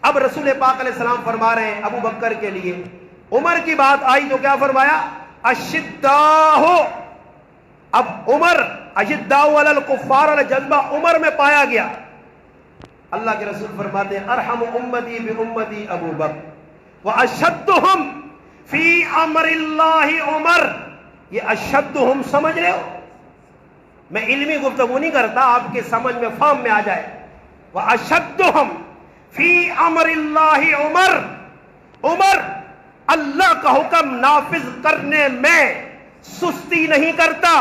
اب رسول پاک علیہ السلام فرما رہے ہیں ابو بکر کے لیے, عمر کی بات آئی تو کیا فرمایا اشداء. اب عمر اشداء علی الکفار والا جذبہ عمر میں پایا گیا. اللہ کے رسول فرماتے ہیں ارحم امتی بامتی ابو بکر واشدہم فی امر اللہ عمر. یہ اشدہم سمجھ رہے ہو؟ میں علمی گفتگو نہیں کرتا، آپ کے سمجھ میں فہم میں آ جائے. وَأَشَدُّهُمْ فِي أَمْرِ اللَّهِ عمر اللہ کا حکم نافذ کرنے میں سستی نہیں کرتا.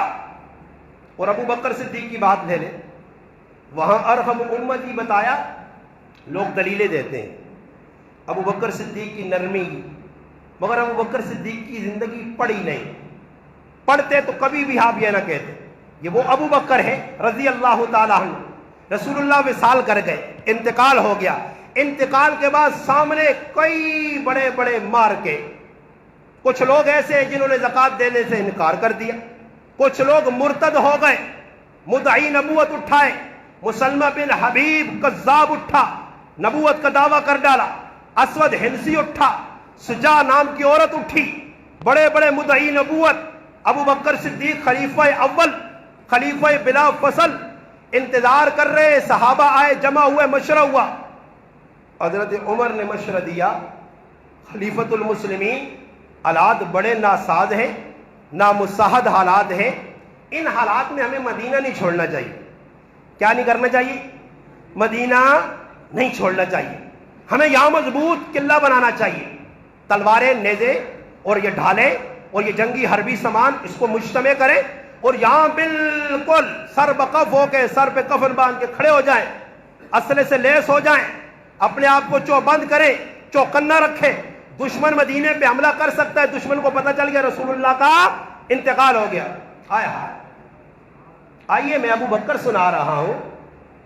اور ابو بکر صدیق کی بات لے لیں، وہاں ارحم امتی بتایا، لوگ دلیلیں دیتے ہیں ابو بکر صدیق کی نرمی کی، مگر ابو بکر صدیق کی زندگی پڑھی نہیں. پڑھتے تو کبھی بھی آپ یہ نہ کہتے یہ وہ ابو بکر ہے رضی اللہ تعالیٰ عنہ. رسول اللہ وصال کر گئے، انتقال ہو گیا. انتقال کے بعد سامنے کئی بڑے بڑے مارکے. کچھ لوگ ایسے ہیں جنہوں نے زکوٰۃ دینے سے انکار کر دیا، کچھ لوگ مرتد ہو گئے، مدعی نبوت اٹھائے. مسلمہ بن حبیب کذاب اٹھا، نبوت کا دعویٰ کر ڈالا. اسود ہنسی اٹھا، سجا نام کی عورت اٹھی، بڑے بڑے مدعی نبوت. ابو بکر صدیق خلیفہ اول، خلیفہ بلا فصل انتظار کر رہے. صحابہ آئے، جمع ہوئے، مشورہ ہوا. حضرت عمر نے مشورہ دیا، خلیفۃ المسلمین حالات بڑے ناساز ہیں، نامساعد حالات ہیں، ان حالات میں ہمیں مدینہ نہیں چھوڑنا چاہیے. کیا نہیں کرنا چاہیے؟ مدینہ نہیں چھوڑنا چاہیے. ہمیں یہاں مضبوط قلعہ بنانا چاہیے. تلواریں، نیزے اور یہ ڈھالیں اور یہ جنگی حربی سامان اس کو مجتمع کریں اور یہاں بالکل سر بکف ہو کے، سر پہ کفن باندھ کے کھڑے ہو جائیں، اسلحے سے لیس ہو جائیں، اپنے آپ کو چوبند کریں، چوکنا رکھیں. دشمن مدینے پہ حملہ کر سکتا ہے. دشمن کو پتہ چل گیا رسول اللہ کا انتقال ہو گیا. ہائے ہائے. آئیے میں ابو بکر سنا رہا ہوں،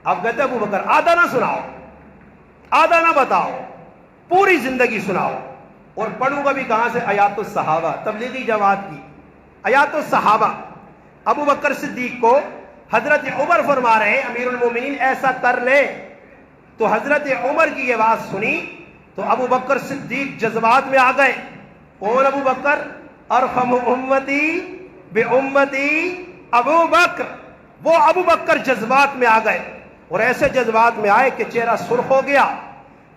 آپ کہتے ابو بکر آدھا نہ سناؤ، آدھا نہ بتاؤ، پوری زندگی سناؤ. اور پڑھوں گا بھی کہاں سے؟ آیات الصحابہ، تبلیغی جماعت کی آیات الصحابہ. ابو بکر صدیق کو حضرت عمر فرما رہے ہیں امیر المومنین ایسا کر لیں. تو حضرت عمر کی یہ بات سنی تو ابو بکر صدیق جذبات میں آ گئے. کون ابو بکر؟ ارحم امتی بے امتی ابو بکر. وہ ابو بکر جذبات میں آ گئے اور ایسے جذبات میں آئے کہ چہرہ سرخ ہو گیا.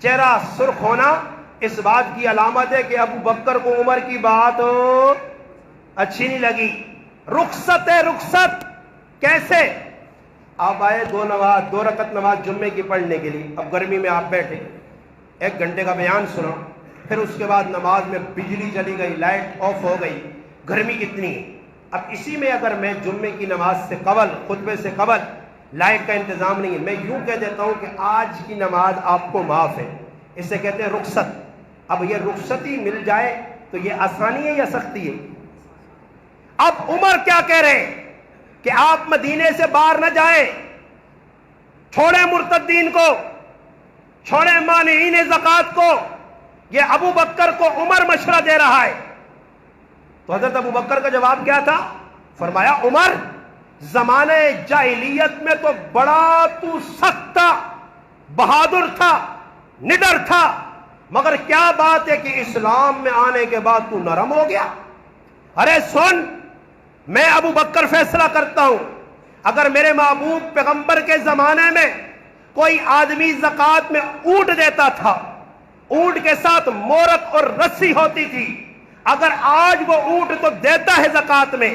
چہرہ سرخ ہونا اس بات کی علامت ہے کہ ابو بکر کو عمر کی بات اچھی نہیں لگی. رخصت ہے، رخصت. کیسے؟ آپ آئے دو رکعت نماز جمعے کی پڑھنے کے لیے. اب گرمی میں آپ بیٹھے، 1 گھنٹے کا بیان سنا، پھر اس کے بعد نماز میں بجلی چلی گئی، لائٹ آف ہو گئی، گرمی کتنی ہے. اب اسی میں اگر میں جمعے کی نماز سے قبل، خطبے سے قبل لائٹ کا انتظام نہیں ہے، میں یوں کہہ دیتا ہوں کہ آج کی نماز آپ کو معاف ہے. اسے کہتے ہیں رخصت. اب یہ رخصتی مل جائے تو یہ آسانی ہے یا سختی ہے؟ اب عمر کیا کہہ رہے ہیں کہ آپ مدینے سے باہر نہ جائیں، چھوڑیں مرتدین کو، چھوڑیں مانعین زکوٰۃ کو. یہ ابو بکر کو عمر مشورہ دے رہا ہے. تو حضرت ابو بکر کا جواب کیا تھا؟ فرمایا عمر زمانے جاہلیت میں تو بڑا تو سخت تھا، بہادر تھا، نڈر تھا، مگر کیا بات ہے کہ اسلام میں آنے کے بعد تو نرم ہو گیا. ارے سن، میں ابو بکر فیصلہ کرتا ہوں. اگر میرے محبوب پیغمبر کے زمانے میں کوئی آدمی زکوٰۃ میں اونٹ دیتا تھا، اونٹ کے ساتھ مورت اور رسی ہوتی تھی، اگر آج وہ اونٹ تو دیتا ہے زکوٰۃ میں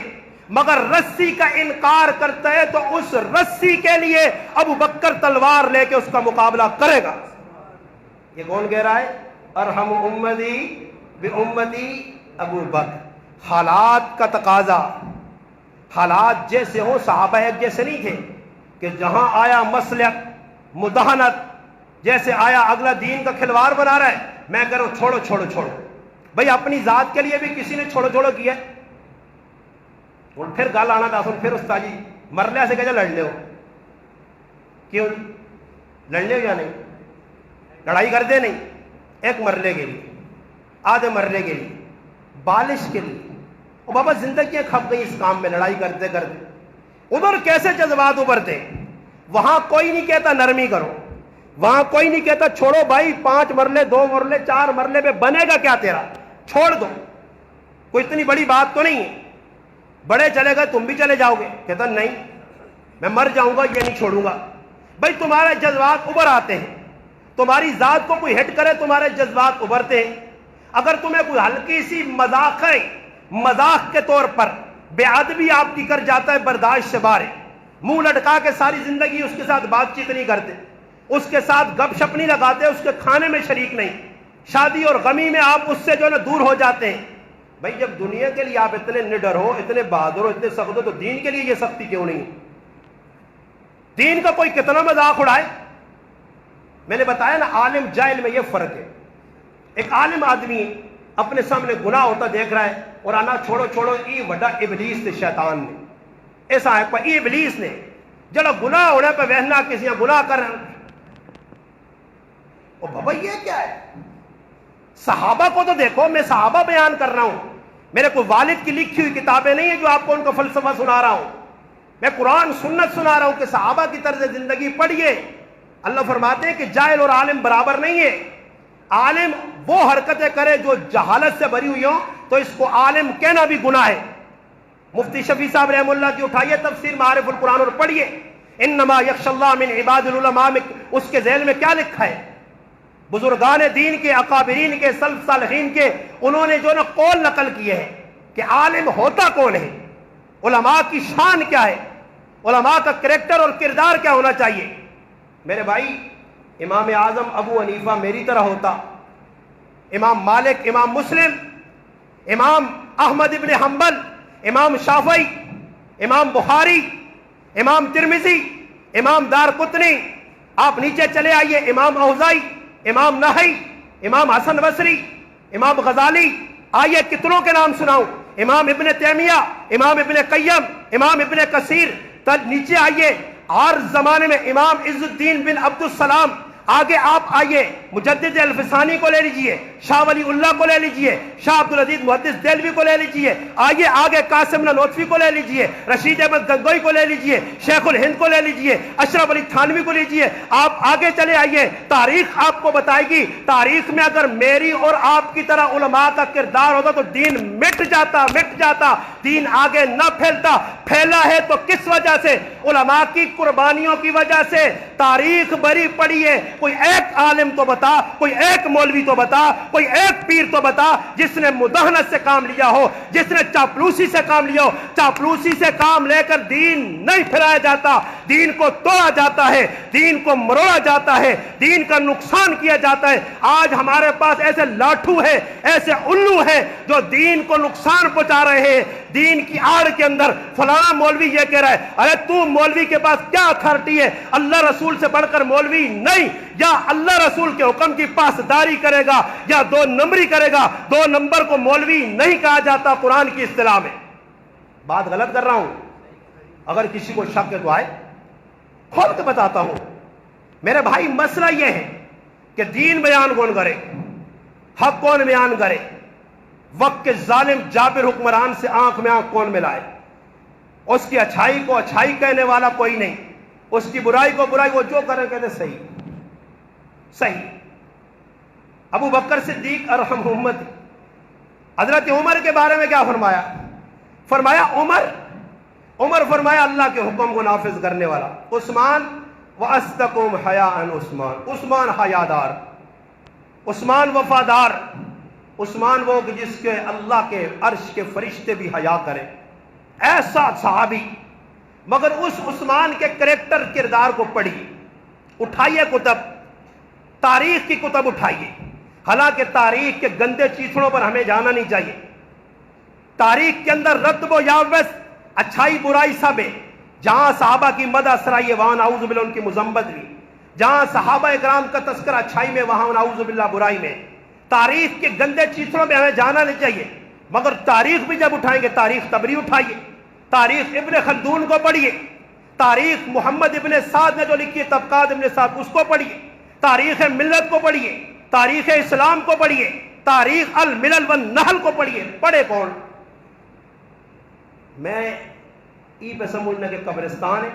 مگر رسی کا انکار کرتا ہے تو اس رسی کے لیے ابو بکر تلوار لے کے اس کا مقابلہ کرے گا. یہ کون کہہ رہا ہے؟ ارحم امتی بے امتی ابو بکر. حالات کا تقاضا، حالات جیسے ہوں. صحابہ ایک جیسے نہیں تھے کہ جہاں آیا مصلحت مداہنت، جیسے آیا اگلا دین کا کھلواڑ بنا رہا ہے، میں کہہ رہا ہوں چھوڑو چھوڑو چھوڑو. بھائی اپنی ذات کے لیے بھی کسی نے چھوڑو چھوڑو کیا ہے. اور پھر گال آنا تھا پھر استاد جی مرلے سے کہتے لڑ لے ہو. کیوں لڑ لے ہو یا نہیں؟ لڑائی کرتے نہیں. ایک مرلے کے لیے، آدھے مرلے کے لیے، بالش کے لیے. اور بابا زندگیاں کھپ گئی اس کام میں لڑائی کرتے کرتے. ادھر کیسے جذبات ابھرتے. وہاں کوئی نہیں کہتا نرمی کرو، وہاں کوئی نہیں کہتا چھوڑو بھائی 5 مرلے 2 مرلے 4 مرلے پہ بنے گا کیا تیرا، چھوڑ دو، کوئی اتنی بڑی بات تو نہیں ہے. بڑے چلے گئے تم بھی چلے جاؤ گے. کہتا نہیں میں مر جاؤں گا یہ نہیں چھوڑوں گا. بھائی تمہارے جذبات ابھر آتے ہیں، تمہاری ذات کو کوئی ہٹ کرے تمہارے جذبات ابھرتے ہیں. اگر تمہیں کوئی ہلکی سی مذاق کے طور پر بے ادبی آپ کی کر جاتا ہے برداشت سے باہر، منہ لٹکا کے ساری زندگی اس کے ساتھ بات چیت نہیں کرتے، اس کے ساتھ گپ شپ نہیں لگاتے، اس کے کھانے میں شریک نہیں، شادی اور غمی میں آپ اس سے جو ہے نا دور ہو جاتے ہیں۔ بھائی جب دنیا کے لیے آپ اتنے نڈر ہو، اتنے بہادر ہو، اتنے سخت ہو، تو دین کے لیے یہ سختی کیوں نہیں؟ دین کا کوئی کتنا مذاق اڑائے۔ میں نے بتایا نا عالم جاہل میں یہ فرق ہے۔ ایک عالم آدمی اپنے سامنے گناہ ہوتا دیکھ رہا ہے اور آنا چھوڑو چھوڑو ای وڈا ابلیس تے شیطان نے ایسا ہے پر ای ابلیس نے جڑا گناہ ہونے پہ وہنا کسی گناہ کر رہے ہیں۔ او بابا یہ کیا ہے؟ صحابہ کو تو دیکھو، میں صحابہ بیان کر رہا ہوں، میرے کوئی والد کی لکھی ہوئی کتابیں نہیں ہیں جو آپ کو ان کا فلسفہ سنا رہا ہوں، میں قرآن سنت سنا رہا ہوں کہ صحابہ کی طرز زندگی پڑھیے۔ اللہ فرماتے ہیں کہ جاہل اور عالم برابر نہیں ہے، عالم وہ حرکتیں کرے جو جہالت سے بری ہوئی ہوں تو اس کو عالم کہنا بھی گناہ ہے۔ مفتی شفیع صاحب رحم اللہ کی اٹھائیے تفسیر معارف القرآن اور پڑھیے، انما یخشی اللہ من عباد العلماء میں اس کے ذیل میں کیا لکھا ہے؟ بزرگان دین کے، اکابرین کے، سلف صالحین کے، انہوں نے جو نا قول نقل کیے ہیں کہ عالم ہوتا کون ہے، علماء کی شان کیا ہے، علماء کا کریکٹر اور کردار کیا ہونا چاہیے۔ میرے بھائی امام اعظم ابو حنیفہ میری طرح ہوتا، امام مالک، امام مسلم، امام احمد ابن حنبل، امام شافعی، امام بخاری، امام ترمذی، امام دارقطنی، آپ نیچے چلے آئیے، امام اوزائی، امام نحوی، امام حسن بصری، امام غزالی، آئیے کتنوں کے نام سناؤں، امام ابن تیمیہ، امام ابن قیم، امام ابن کثیر، نیچے آئیے اور زمانے میں امام عز الدین بن عبد السلام، آگے آپ آئیے مجدد الفسانی کو لے لیجئے، شاہ ولی اللہ کو لے لیجئے، شاہ عبدالعزیز محدث دہلوی کو لے لیجئے، آئیے آگے قاسم نانوتوی کو لے لیجئے، رشید احمد گنگوئی کو لے لیجئے، شیخ الہند کو لے لیجئے، اشرف علی تھانوی کو لیجئے، آپ آگے چلے آئیے، تاریخ آپ کو بتائے گی، تاریخ میں اگر میری اور آپ کی طرح علماء کا کردار ہوتا تو دین مٹ جاتا، دین آگے نہ پھیلتا، پھیلا ہے تو کس وجہ سے؟ علماء کی قربانیوں کی وجہ سے۔ تاریخ بری پڑی ہے، کوئی ایک عالم تو بتا، کوئی ایک مولوی تو بتا، کوئی ایک پیر تو بتا جس نے مداہنت سے کام لیا ہو، جس نے چاپلوسی سے کام لیا ہو۔ چاپلوسی سے کام لے کر دین نہیں پھیلایا جاتا، دین کو توڑا جاتا ہے، دین کو مروڑا جاتا ہے، دین کا نقصان کیا جاتا ہے۔ آج ہمارے پاس ایسے لاٹھو ہیں، ایسے الو ہیں جو دین کو نقصان پہنچا رہے ہیں۔ دین کی آڑ کے اندر فلانا مولوی یہ کہہ رہا ہے، ارے تو مولوی کے پاس کیا اتھارٹی ہے؟ اللہ رسول سے بڑھ کر مولوی نہیں، یا اللہ رسول کے حکم کی پاسداری کرے گا یا دو نمبری کرے گا۔ دو نمبر کو مولوی نہیں کہا جاتا قرآن کی اصطلاح میں۔ بات غلط کر رہا ہوں؟ اگر کسی کو شک ہے تو آئے، کھول کے بتاتا ہوں۔ میرے بھائی مسئلہ یہ ہے کہ دین بیان کون کرے، حق کون بیان کرے، وقت کے ظالم جابر حکمران سے آنکھ میں آنکھ کون ملائے، اس کی اچھائی کو اچھائی کہنے والا کوئی نہیں، اس کی برائی کو برائی، وہ جو کرے کہتے صحیح صحیح۔ ابو بکر صدیق ارحم امتی، حضرت عمر کے بارے میں کیا فرمایا؟ فرمایا عمر فرمایا اللہ کے حکم کو نافذ کرنے والا۔ عثمان وَأَصْدَقُهُمْ حَيَاءً عثمان حیادار، عثمان وفادار، عثمان وہ کہ جس کے اللہ کے عرش کے فرشتے بھی حیا کریں، ایسا صحابی۔ مگر اس عثمان کے کریکٹر کردار کو پڑھیے، اٹھائیے کتب، تاریخ کی کتب اٹھائیے، حالانکہ تاریخ کے گندے چیتڑوں پر ہمیں جانا نہیں چاہیے۔ تاریخ کے اندر رتب و یاوس، اچھائی برائی سب ہے۔ جہاں صحابہ کی مدح سرائیے وہاں نعوذ باللہ ان کی مذمت بھی، جہاں صحابہ اکرام کا تذکرہ اچھائی میں وہاں نعوذ باللہ برائی میں۔ تاریخ کے گندے چیتڑوں میں ہمیں جانا نہیں چاہیے، مگر تاریخ بھی جب اٹھائیں گے تاریخ تبری اٹھائیے، تاریخ ابن خلدون کو پڑھیے، تاریخ محمد ابن سعد نے جو لکھی ہے طبقات ابن سعد اس کو پڑھیے، تاریخ ملت کو پڑھیے، تاریخ اسلام کو پڑھیے، تاریخ الملل والنحل کو پڑھیے۔ پڑھے کون؟ میں ای پہ سمجھنا کہ قبرستان ہے،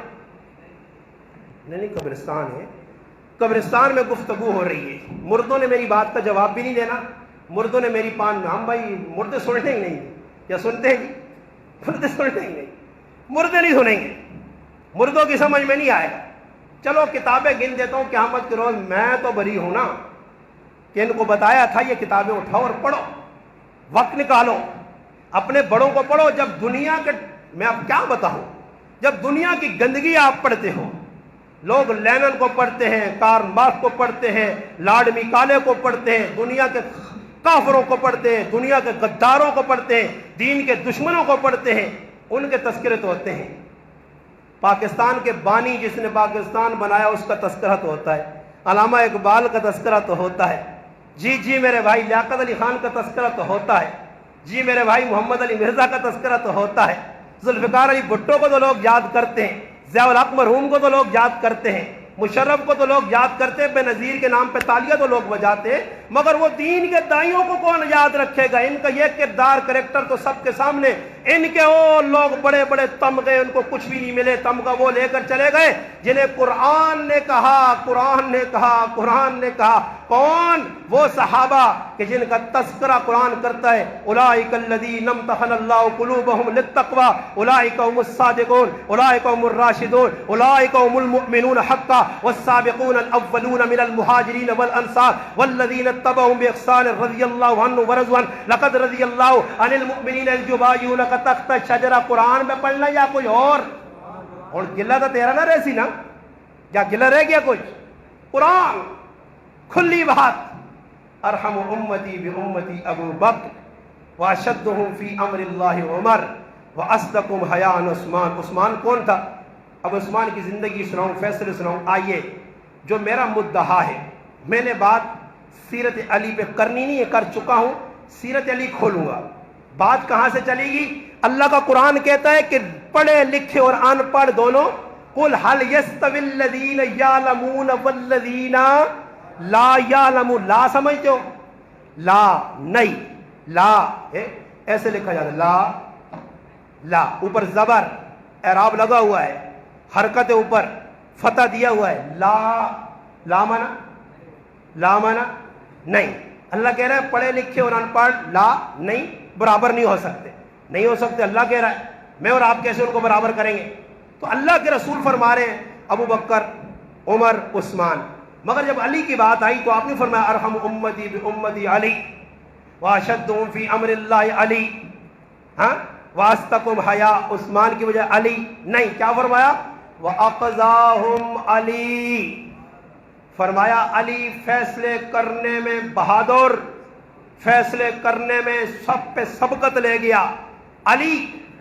نہیں قبرستان ہے، قبرستان میں گفتگو ہو رہی ہے، مردوں نے میری بات کا جواب بھی نہیں دینا، مردوں نے میری پان میں، ہم بھائی مردے سنتے ہی نہیں، کیا سنتے ہیں؟ مردے سنتے ہی نہیں، مردے نہیں سنیں گے، مردوں کی سمجھ میں نہیں آئے گا۔ چلو کتابیں گن دیتا ہوں، قیامت کے روز میں تو بری ہوں نا کہ ان کو بتایا تھا یہ کتابیں اٹھاؤ اور پڑھو، وقت نکالو، اپنے بڑوں کو پڑھو. جب دنیا کے، میں اب کیا بتاؤں، جب دنیا کی گندگی آپ پڑھتے ہو، لوگ لینن کو پڑھتے ہیں، کارل مارکس کو پڑھتے ہیں، لارڈ میکالے کو پڑھتے ہیں، دنیا کے کافروں کو پڑھتے ہیں، دنیا کے غداروں کو پڑھتے ہیں، دین کے دشمنوں کو پڑھتے ہیں، ان کے تذکرے تو ہوتے ہیں. پاکستان کے بانی جس نے پاکستان بنایا اس کا تذکرہ تو ہوتا ہے، علامہ اقبال کا تذکرہ تو ہوتا ہے، جی میرے بھائی لیاقت علی خان کا تذکرہ تو ہوتا ہے، جی میرے بھائی محمد علی مرزا کا تذکرہ تو ہوتا ہے، ذوالفقار علی بھٹو کو تو لوگ یاد کرتے ہیں، ضیاء الحق مرحوم کو تو لوگ یاد کرتے ہیں، مشرف کو تو لوگ یاد کرتے ہیں، بے نظیر کے نام پہ تالیاں تو لوگ بجاتے ہیں، مگر وہ دین کے دائیوں کو کون یاد رکھے گا؟ ان کا یہ کردار کریکٹر تو سب کے سامنے، ان کے وہ لوگ بڑے بڑے تمغے، ان کو کچھ بھی نہیں ملے، تمغہ وہ لے کر چلے گئے جنہیں قرآن نے کہا، قرآن نے کہا، قرآن نے کہا. کون؟ وہ صحابہ کہ جن کا تذکرہ قرآن کرتا ہے، اولئک الذین امتحن اللہ قلوبہم للتقوی اولئک هم الصادقون اولئک هم الراشدون اولئک هم المؤمنون حقا والسابقون الاولون من المہاجرین والانصار والذین اتبعهم باحسان رضی اللہ عنہ ورضوا عنہ لقد رضی اللہ عن المؤمنین اذ یبایعونک تحت الشجرہ. قرآن میں پڑھنا یا کوئی اور گلہ تو تیرا نہ رہسی نا، کیا گلہ رہ گیا کچھ؟ قرآن کھلی بات. ارحم امتی بامتی ابو بکر واشدہم فی امر اللہ عمر واصدقہم حیاء عثمان. عثمان کون تھا؟ اب عثمان کی زندگی سناؤں، فیصلے سناؤں. آئیے، جو میرا مدعا ہے، میں نے بات سیرت علی پہ کرنی نہیں ہے، کر چکا ہوں، سیرت علی کھولوں گا. بات کہاں سے چلے گی؟ اللہ کا قرآن کہتا ہے کہ پڑھے لکھے اور ان پڑھ دونوں، قل هل يستوي الذين يعلمون والذين لا يعلمون. لا سمجھتے ہو؟ لا نہیں، لا ایسے لکھا جاتا ہے، لا اوپر زبر اعراب لگا ہوا ہے، حرکت اوپر فتح دیا ہوا ہے. لا مانا نہیں. اللہ کہہ رہا ہے پڑھے لکھے اور ان پڑھ لا نہیں، برابر نہیں ہو سکتے، نہیں ہو سکتے. اللہ کہہ رہا ہے، میں اور آپ کیسے ان کو برابر کریں گے؟ تو اللہ کے رسول فرما رہے ہیں ابو بکر، عمر، عثمان. مگر جب علی کی بات آئی تو آپ نے فرمایا ارحم امتی بامتی علی واشدہم فی امر اللہ علی، ہاں، واستقم حیا. عثمان کی وجہ علی نہیں، کیا فرمایا؟ واقضاہم علی. فرمایا علی فیصلے کرنے میں بہادر، فیصلے کرنے میں سب پہ سبقت لے گیا. علی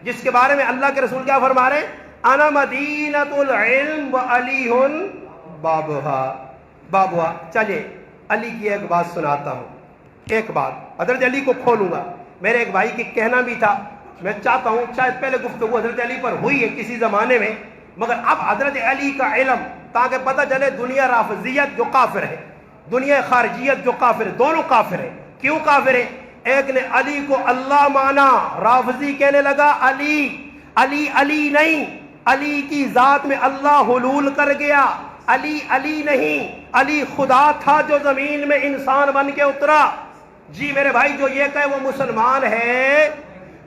جس کے بارے میں اللہ کے رسول کیا فرما رہے ہیں؟ انا مدینۃ العلم وعلی بابها. چلیے علی کی ایک بات سناتا ہوں، ایک بات حضرت علی کو کھولوں گا. میرے ایک بھائی کی کہنا بھی تھا، میں چاہتا ہوں شاید پہلے گفتگو حضرت علی پر ہوئی ہے کسی زمانے میں، مگر اب حضرت علی کا علم تاکہ پتہ چلے دنیا رافضیت جو کافر ہے، دنیا خارجیت جو کافر ہے، دونوں کافر ہیں. کیوں کافر ہیں؟ ایک نے علی کو اللہ مانا، رافضی کہنے لگا علی نہیں، علی کی ذات میں اللہ حلول کر گیا، علی نہیں، علی خدا تھا جو زمین میں انسان بن کے اترا. جی میرے بھائی، جو یہ کہے وہ مسلمان ہے،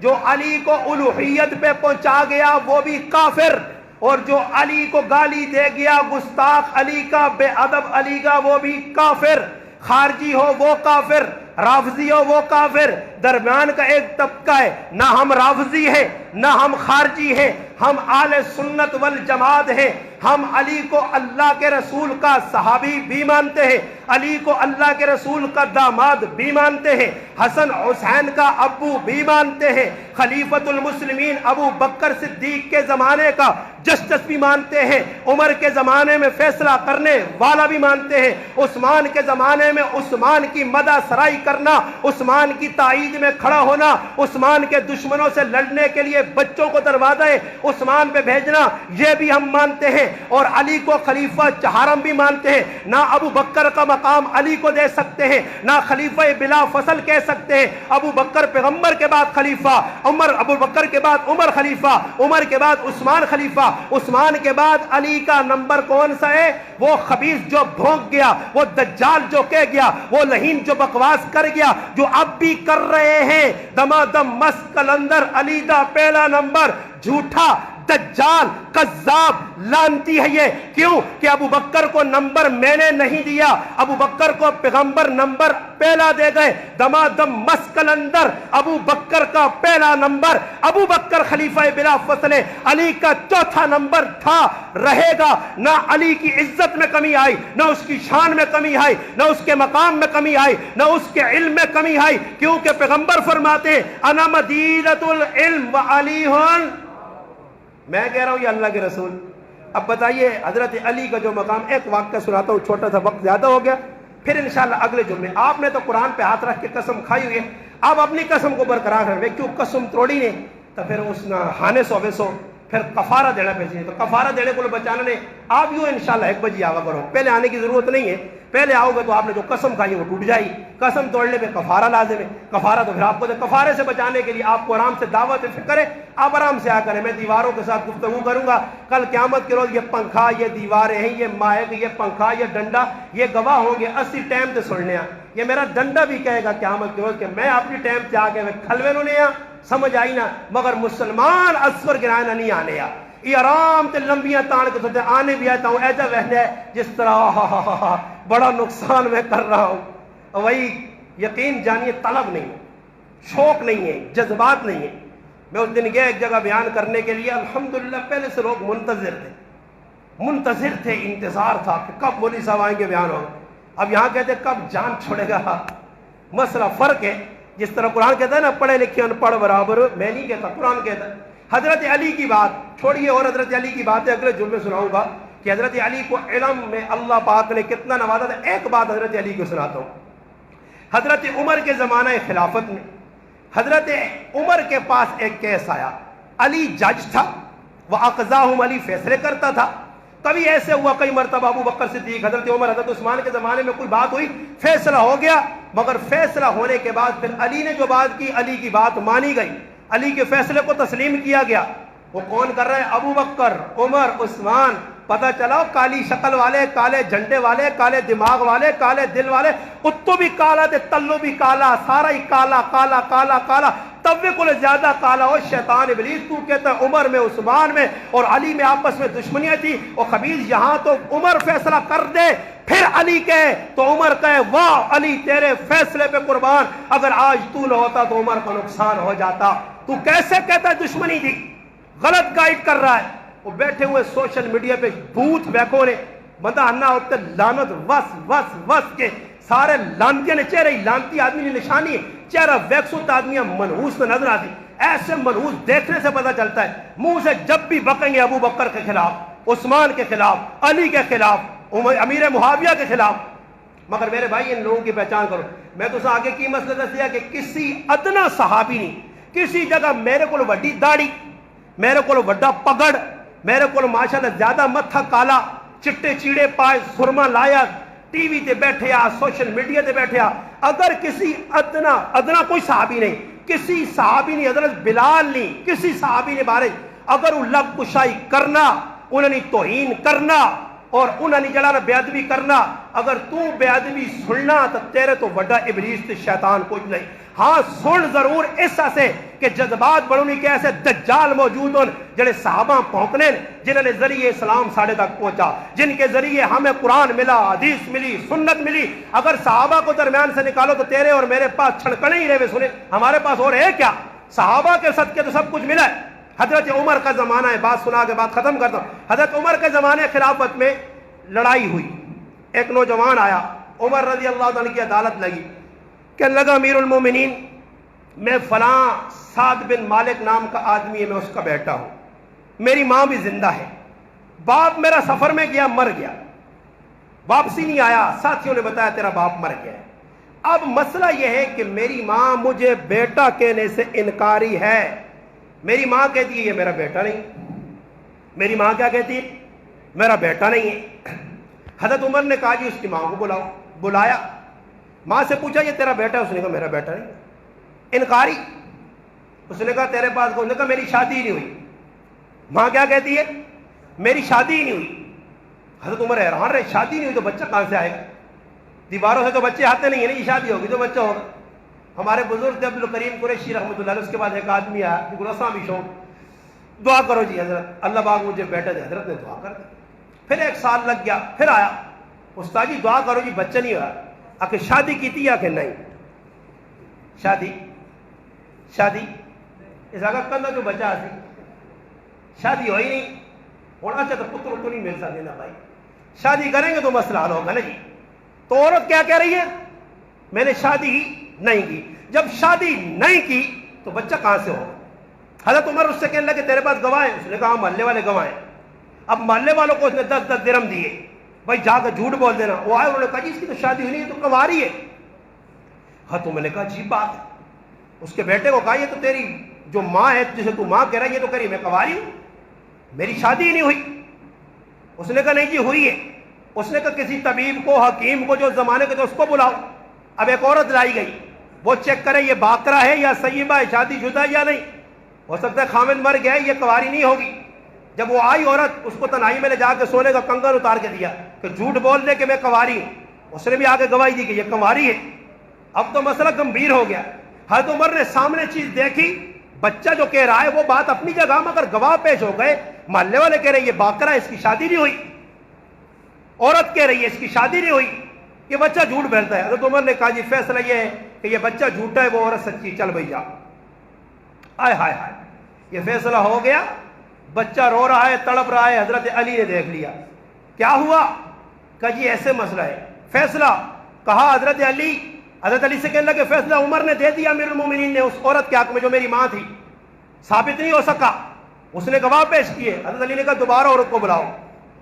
جو علی کو الوہیت پہ پہنچا گیا وہ بھی کافر، اور جو علی کو گالی دے گیا، گستاخ علی کا، بے ادب علی کا، وہ بھی کافر. خارجی ہو وہ کافر، رافضی ہو وہ کافر. درمیان کا ایک طبقہ ہے، نہ ہم رافضی ہیں نہ ہم خارجی ہیں، ہم اہل سنت والجماعت ہیں. ہم علی کو اللہ کے رسول کا صحابی بھی مانتے ہیں، علی کو اللہ کے رسول کا داماد بھی مانتے ہیں، حسن حسین کا ابو بھی مانتے ہیں، خلیفۃ المسلمین ابو بکر صدیق کے زمانے کا جسٹس بھی مانتے ہیں، عمر کے زمانے میں فیصلہ کرنے والا بھی مانتے ہیں، عثمان کے زمانے میں عثمان کی مدح سرائی کرنا، عثمان کی تائید میں کھڑا ہونا، عثمان کے دشمنوں سے لڑنے کے لیے بچوں کو دروازہ عثمان پہ بھیجنا، یہ بھی ہم مانتے ہیں. اور علی کو خلیفہ چہارم بھی مانتے ہیں. نہ ابو بکر کا مقام علی کو دے سکتے ہیں، نہ خلیفہ بلا فصل کہہ سکتے ہیں. ابو بکر پیغمبر کے بعد خلیفہ، ابو بکر کے بعد عمر خلیفہ، عمر کے بعد عثمان خلیفہ، عثمان کے بعد علی کا نمبر کون سا ہے؟ وہ خبیث جو بھونک گیا، وہ دجال جو کہہ گیا، وہ لہین جو بکواس کر گیا، جو اب بھی کر رہے ہیں. دمادم مس کلندر علی دا پہلا نمبر، جھوٹا دجال، قذاب، لعنتی ہے یہ. کیوں کہ ابو بکر کو نمبر میں نے نہیں دیا، ابو بکر کو پیغمبر نمبر پہلا دے گئے. دمادم مسکل اندر ابو بکر کا پہلا نمبر، ابو بکر خلیفہ بلا فصل علی کا چوتھا نمبر تھا، رہے گا. نہ علی کی عزت میں کمی آئی، نہ اس کی شان میں کمی آئی، نہ اس کے مقام میں کمی آئی، نہ اس کے علم میں کمی آئی. کیونکہ پیغمبر فرماتے ہیں انا مدینۃ العلم وعلی، میں کہہ رہا ہوں یہ اللہ کے رسول. اب بتائیے حضرت علی کا جو مقام، ایک واقعہ سناتا ہوں چھوٹا سا، وقت زیادہ ہو گیا، پھر انشاءاللہ اگلے جمعے. آپ نے تو قرآن پہ ہاتھ رکھ کے قسم کھائی ہوئی ہے، آپ اپنی قسم کو برقرار رکھیں. کیوں قسم توڑی نے تو پھر اس نہ ہانے سو ویسو پھر کفارہ دینا پیسے، تو کفارہ دینے کو بچانا نہیں. آپ یوں انشاءاللہ 1 بجے آوا کرو، پہلے آنے کی ضرورت نہیں ہے. پہلے آؤ گے تو آپ نے جو قسم کھائی ہے وہ ٹوٹ جائے گی. قسم توڑنے پہ کفارہ لازم ہے. کفارہ تو پھر آپ کو کفارے سے بچانے کے لیے آپ کو آرام سے دعوت فکر ہے، آپ آرام سے آ کریں. میں دیواروں کے ساتھ گفتگو کروں گا کل قیامت کے روز. یہ پنکھا، یہ دیواریں ہیں، یہ مائک، یہ پنکھا، یہ ڈنڈا، یہ گواہ ہوں گے 80 ٹائم سے سننے. یہ میرا ڈنڈا بھی کہے گا قیامت کے روز کہ میں اپنی ٹائم سے آ کے کھلوے نے سمجھ آئی نا، مگر مسلمان اصغر گرائنا نہیں آنے. یہ آرام تے لمبیاں تان کے سوتے آنے بھی آتا ہوں ایسا وہنے ہے جس طرح بڑا نقصان میں کر رہا ہوں. وہی یقین جانیے طلب نہیں ہے، شوق نہیں ہے، جذبات نہیں ہے. میں اس دن گیا ایک جگہ بیان کرنے کے لیے، الحمدللہ پہلے سے لوگ منتظر تھے، انتظار تھا کہ کب مولوی صاحب آئیں گے، بیان ہوگا. اب یہاں کہتے ہیں کب جان چھوڑے گا. مسئلہ فرق ہے. جس طرح قرآن کہتا ہے نا پڑھے لکھے ان پڑھ برابر، میں نہیں کہتا، قرآن کہتا ہے. حضرت علی کی بات چھوڑیے، اور حضرت علی کی باتیں اگلے جمعے سناؤں گا کہ حضرت علی کو علم میں اللہ پاک نے کتنا نوازا تھا. ایک بات حضرت علی کو سناتا ہوں. حضرت عمر کے زمانہ خلافت میں حضرت عمر کے پاس ایک کیس آیا. علی جج تھا، وہ اقضاہم، علی فیصلے کرتا تھا. کبھی ایسے ہوا کئی مرتبہ ابو بکر صدیق، حضرت عمر، حضرت عثمان کے زمانے میں کوئی بات ہوئی، فیصلہ ہو گیا، مگر فیصلہ ہونے کے بعد پھر علی نے جو بات کی، علی کی بات مانی گئی، علی کے فیصلے کو تسلیم کیا گیا. وہ کون کر رہے ہیں؟ ابو بکر، عمر، عثمان. پتہ چلا کالی شکل والے، کالے جھنڈے والے، کالے دماغ والے، کالے دل والے، اتو بھی کالا تے تلو بھی کالا، سارا ہی کالا کالا کالا کالا. توے کو زیادہ کالا ہو شیطان ابلیس. تو کہتا ہے عمر میں، عثمان میں اور علی میں آپس میں دشمنیاں تھی. اور خبیث یہاں تو عمر فیصلہ کر دے پھر علی کہے تو عمر کہے واہ علی تیرے فیصلے پہ قربان، اگر آج تو نہ ہوتا تو عمر کا نقصان ہو جاتا. تو کیسے کہتا ہے دشمنی تھی؟ غلط گائیڈ کر رہا ہے. وہ بیٹھے ہوئے سوشل میڈیا پہ بھوت بیکو نے بندہ انا ہوتے لانت وس وس وس کے سارے لانتیاں نے چہرے ہی لانتی آدمی نے نشانی ہے، چہرہ ویکسوت آدمیاں منحوس نہ نظر آتی. ایسے منحوس دیکھنے سے پتہ چلتا ہے منہ سے جب بھی بکیں گے ابو بکر کے خلاف، عثمان کے خلاف، علی کے خلاف، امیر معاویہ کے خلاف. مگر میرے بھائی ان لوگوں کی پہچان کرو. میں تو آگے کی مسئلہ دسیا کہ کسی ادنا صحابی نہیں کسی جگہ میرے کو وڈی داڑھی، میرے کو وڈا پگڑ، میرے کو ماشاءاللہ زیادہ متھا کالا، چٹے چیڑے پائے، سرما لایا، ٹی وی تے بیٹھے آ، سوشل میڈیا تے بیٹھے آ. اگر کسی ادنا کوئی صحابی نہیں، کسی صحابی نے، حضرت بلال نہیں، کسی صحابی نے بارے اگر وہ لب کشائی کرنا، انہوں نے توہین کرنا اور انہوں نے جڑا بے ادبی کرنا، اگر تو بے ادبی سننا تو تیرے تو بڑا ابلیس تے شیطان کچھ نہیں. ہاں سن ضرور اس سے کہ جذبات بڑھونی کے ایسے دجال موجود ہوں جڑے صحابہ پہنکنے، جنہوں نے ذریعے اسلام ساڑھے تک پہنچا، جن کے ذریعے ہمیں قرآن ملا، حدیث ملی، سنت ملی. اگر صحابہ کو درمیان سے نکالو تو تیرے اور میرے پاس چھڑکنے ہی رہے سنے. ہمارے پاس اور ہے کیا؟ صحابہ کے صدقے تو سب کچھ ملا ہے. حضرت عمر کا زمانہ ہے، بات سنا کے بات ختم کرتا ہوں. حضرت عمر کے زمانے خلافت میں لڑائی ہوئی. ایک نوجوان آیا، عمر رضی اللہ عنہ کی عدالت لگی، کہ لگا امیر المومنین میں فلاں سعد بن مالک نام کا آدمی ہے، میں اس کا بیٹا ہوں، میری ماں بھی زندہ ہے، باپ میرا سفر میں گیا مر گیا، واپسی نہیں آیا، ساتھیوں نے بتایا تیرا باپ مر گیا ہے. اب مسئلہ یہ ہے کہ میری ماں مجھے بیٹا کہنے سے انکاری ہے. میری ماں کہتی ہے یہ میرا بیٹا نہیں. میری ماں کیا کہتی ہے؟ میرا بیٹا نہیں ہے. حضرت عمر نے کہا جی اس کی ماں کو بلاؤ. بلایا، ماں سے پوچھا یہ تیرا بیٹا ہے؟ اس نے کہا میرا بیٹا نہیں. انکاری. اس نے کہا تیرے پاس کون؟ نے کہا میری شادی ہی نہیں ہوئی. ماں کیا کہتی ہے؟ میری شادی ہی نہیں ہوئی. حضرت عمر حیران رہے، شادی نہیں ہوئی تو بچہ کہاں سے آئے گا؟ دیواروں سے تو بچے آتے نہیں ہیں، نہیں شادی ہوگی تو بچہ ہوگا. ہمارے بزرگ تھے عبد الکریم قریشی رحمۃ اللہ علیہ، اس کے بعد ایک آدمی آیا گلساں بھی شوق، دعا کرو جی حضرت، اللہ پاک مجھے بیٹا دے۔ حضرت نے دعا کر دی۔ پھر 1 سال لگ گیا، پھر آیا، استاد جی دعا کرو جی بچہ نہیں ہوا۔ آخر شادی کی تھی آخر نہیں، شادی اس آگا کندھا جو بچہ سی شادی ہوئی نہیں۔ ہونا اچھا تو پتر تو نہیں مل سکتے نا بھائی، شادی کریں گے تو مسئلہ حل ہوگا نا جی۔ تو عورت کیا کہہ رہی ہے؟ میں نے شادی ہی نہیں کی۔ جب شادی نہیں کی تو بچہ کہاں سے ہوگا؟ حضرت عمر اس سے کہنے لگے تیرے پاس گواہ ہیں؟ اس نے کہا محلے والے گواہ ہیں۔ اب محلے والوں کو اس نے 10 درہم دیے، بھائی جا کر جھوٹ بول دینا۔ وہ آئے، انہوں نے کہا جی اس کی تو شادی ہوئی نہیں، یہ تو کنواری ہے۔ حضرت عمر نے کہا عجیب بات ہے۔ اس کے بیٹے کو کہا یہ تو تیری جو ماں ہے جسے تو ماں کہہ رہا ہے، یہ تو کہہ رہی میں کنواری ہوں، میری شادی ہی نہیں ہوئی۔ اس نے کہا نہیں جی ہوئی ہے۔ اس نے کہا کسی طبیب کو، حکیم کو جو زمانے کے تو اس کو بلاؤ۔ اب ایک عورت لائی گئی، وہ چیک کرے یہ باقرہ ہے یا سیبہ ہے، شادی شدہ ہے یا نہیں۔ ہو سکتا ہے خامد مر گیا، یہ کنواری نہیں ہوگی۔ جب وہ آئی عورت، اس کو تنہائی میں لے جا کے سونے کا کنگن اتار کے دیا کہ جھوٹ بول دے کہ میں کنواری ہوں۔ اس نے بھی آگے گواہی دی کہ یہ کنواری ہے۔ اب تو مسئلہ گمبھیر ہو گیا۔ حضرت عمر نے سامنے چیز دیکھی، بچہ جو کہہ رہا ہے وہ بات اپنی جگہ، مگر گواہ پیش ہو گئے، محلے والے کہہ رہے ہیں یہ باقرہ ہے، اس کی شادی نہیں ہوئی۔ عورت کہہ رہی ہے اس کی شادی نہیں ہوئی، یہ بچہ جھوٹ بولتا ہے۔ حضرت عمر نے کہا جی فیصلہ یہ ہے کہ یہ بچہ جھوٹا ہے، وہ عورت سچی، چل بھائی جا۔ آئے ہائے ہائے، یہ فیصلہ ہو گیا۔ بچہ رو رہا ہے، تڑپ رہا ہے۔ حضرت علی نے دیکھ لیا، کیا ہوا؟ کہا جی ایسے مسئلہ ہے، فیصلہ کہا حضرت علی۔ حضرت علی سے کہنے لگے فیصلہ عمر نے دے دیا امیر المومنین نے اس عورت کے حق میں جو میری ماں تھی، ثابت نہیں ہو سکا، اس نے گواہ پیش کیے۔ حضرت علی نے کہا دوبارہ عورت کو بلاؤ۔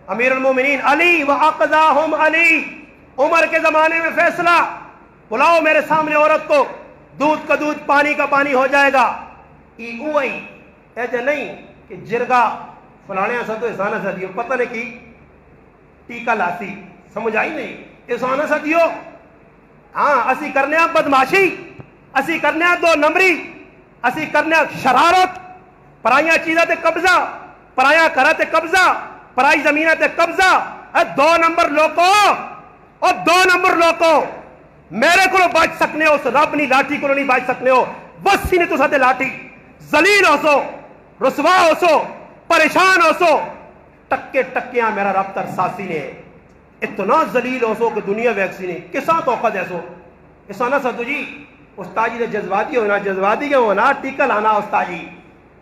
امیر المومنین علی وَأَقْضَاهُمْ علی، عمر کے زمانے میں فیصلہ، بلاؤ میرے سامنے عورت کو، دودھ کا دودھ پانی کا پانی ہو جائے گا۔ ایسے نہیں کہ جرگا فلانے سا تو احسانہ سا دیو، پتہ نہیں کی ٹیکا لاسی، سمجھ آئی نہیں، احسانہ سا دیو۔ ہاں اسی کرنے بدماشی، اسی کرنے 2 نمبری، اسی کرنے شرارت، پرائیاں چیزیں تے قبضہ، پرایا کرا تے قبضہ، پرائی زمینہ تے قبضہ۔ 2 نمبر لوکو، اور 2 نمبر لوکو میرے کو بچ سکنے ہو، اس رب نی لاٹھی کو نہیں بچ سکنے ہو۔ بس سی نے تو ساتھ لاٹھی، ذلیل ہو سو، رسوا ہو سو، پریشان ہو سو، ٹکے ٹکیاں میرا رب ترساسی نے اتنا ذلیل ہو سو کہ دنیا ویکسی نے کساں توقع دے سو۔ اسانا ساتو جی استاد جی نے جذباتی ہونا، جذباتی کے ہونا ٹیکا لانا استاد جی۔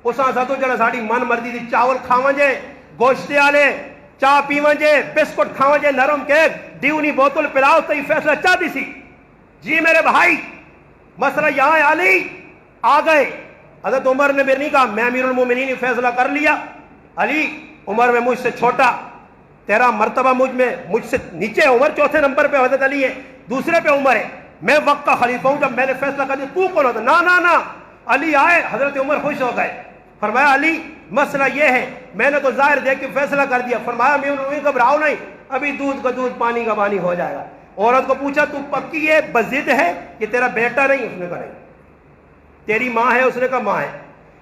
اساں ساتو جڑا ساڑی من مرضی دی چاول کھاواں جے، گوشتے آلے چاہ پیواں جے، بسکٹ کھاواں جے، نرم کیک ڈیونی بوتل پلاؤ تو یہ فیصلہ چاہتی سی۔ جی میرے بھائی مسئلہ یہاں ہے، علی آ گئے۔ حضرت عمر نے میرے نہیں کہا میں امیر المومنین نے فیصلہ کر لیا، علی عمر میں مجھ سے چھوٹا، تیرا مرتبہ مجھ سے نیچے، عمر 4تھے نمبر پہ حضرت علی ہے، دوسرے پہ عمر ہے، میں وقت کا خلیفہ ہوں، جب میں نے فیصلہ کر دیا تو کون ہوتا؟ نا علی آئے، حضرت عمر خوش ہو گئے، فرمایا علی مسئلہ یہ ہے، میں نے تو ظاہر دیکھ کے فیصلہ کر دیا۔ فرمایا امیر المومنین گھبراؤ نہیں، ابھی دودھ کا دودھ پانی کا پانی ہو جائے گا۔ عورت کو پوچھا تو پکی ہے، بضد ہے، یہ تیرا بیٹا نہیں؟ اس نے کہا نہیں۔ تیری ماں ہے؟ اس نے کہا ماں ہے۔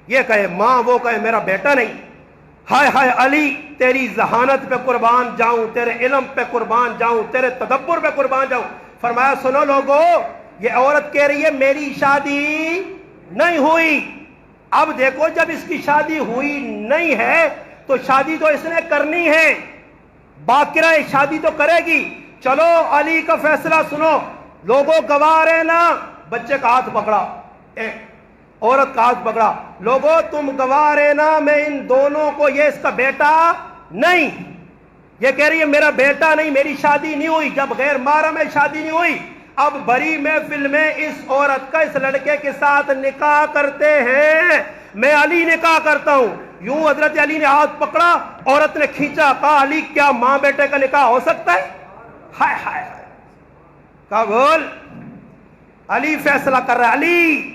یہ کہے ماں، وہ کہے میرا بیٹا نہیں۔ ہائے ہائے علی تیری ذہانت پہ قربان جاؤں، تیرے علم پہ قربان جاؤں، تیرے تدبر پہ قربان جاؤں۔ فرمایا سنو لوگو، یہ عورت کہہ رہی ہے میری شادی نہیں ہوئی۔ اب دیکھو جب اس کی شادی ہوئی نہیں ہے تو شادی تو اس نے کرنی ہے، باقرہ شادی تو کرے گی۔ چلو علی کا فیصلہ سنو، لوگوں گواہ رہے نا، بچے کا ہاتھ پکڑا، عورت کا ہاتھ پکڑا، لوگوں تم گواہ رہے نا، میں ان دونوں کو، یہ اس کا بیٹا نہیں، یہ کہہ رہی ہے میرا بیٹا نہیں، میری شادی نہیں ہوئی۔ جب غیر محرم میں شادی نہیں ہوئی، اب بڑی محفل میں اس عورت کا اس لڑکے کے ساتھ نکاح کرتے ہیں، میں علی نکاح کرتا ہوں۔ یوں حضرت علی نے ہاتھ پکڑا، عورت نے کھینچا، کہا علی کیا ماں بیٹے کا نکاح ہو سکتا ہے؟ ہائے ہائے ہائے، کہا بول، علی فیصلہ کر رہا ہے۔ علی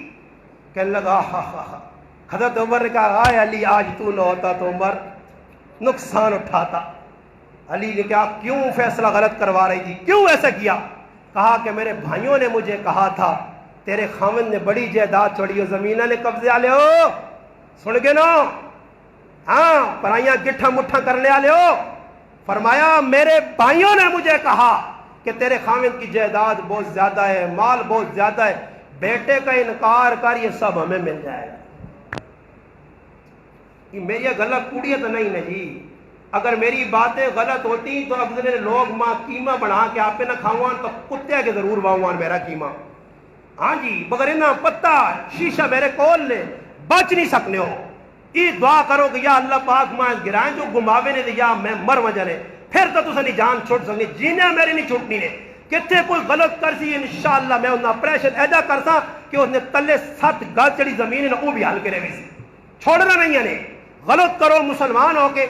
کہنے لگا ہاں۔ حضرت عمر نے کہا آئے علی آج تو نہ ہوتا تو عمر نقصان اٹھاتا۔ علی نے کہا کیوں فیصلہ غلط کروا رہی تھی، کیوں ایسا کیا؟ کہا کہ میرے بھائیوں نے مجھے کہا تھا تیرے خاوند نے بڑی جائیداد چھوڑی ہو، زمینہ نے قبضے آلے ہو، سن گے نا، ہاں پرائیاں گٹھا مٹھا کرنے آلے ہو۔ فرمایا میرے بھائیوں نے مجھے کہا کہ تیرے خاوند کی جائیداد بہت زیادہ ہے، مال بہت زیادہ ہے، بیٹے کا انکار کر، یہ سب ہمیں مل جائے گا۔ میری غلط کوڑیت نہیں نا جی، اگر میری باتیں غلط ہوتی تو اگلے لوگ ماں قیمہ بڑھا کے آپ پہ نہ کھاؤان تو کتے کے ضرور باؤان میرا قیمہ. ہاں جی، مگر نہ پتہ شیشہ میرے کول لے بچ نہیں سکنے ہو. یہ دعا کرو کہ یا اللہ پاک ماں گرائیں جو گماوے نے یا میں مر وجنے پھر تو تسا نہیں جان چھوٹ سکنی، جینے میری نہیں چھوٹنی نے. کتنے کوئی غلط کر سی انشاءاللہ میں انہاں پریشر ایدا کرسا کہ اس نے تلے 7 گل چڑی زمین نے وہ بھی حل کرے گی. چھوڑنا نہیں ہے. غلط کرو مسلمان ہو کے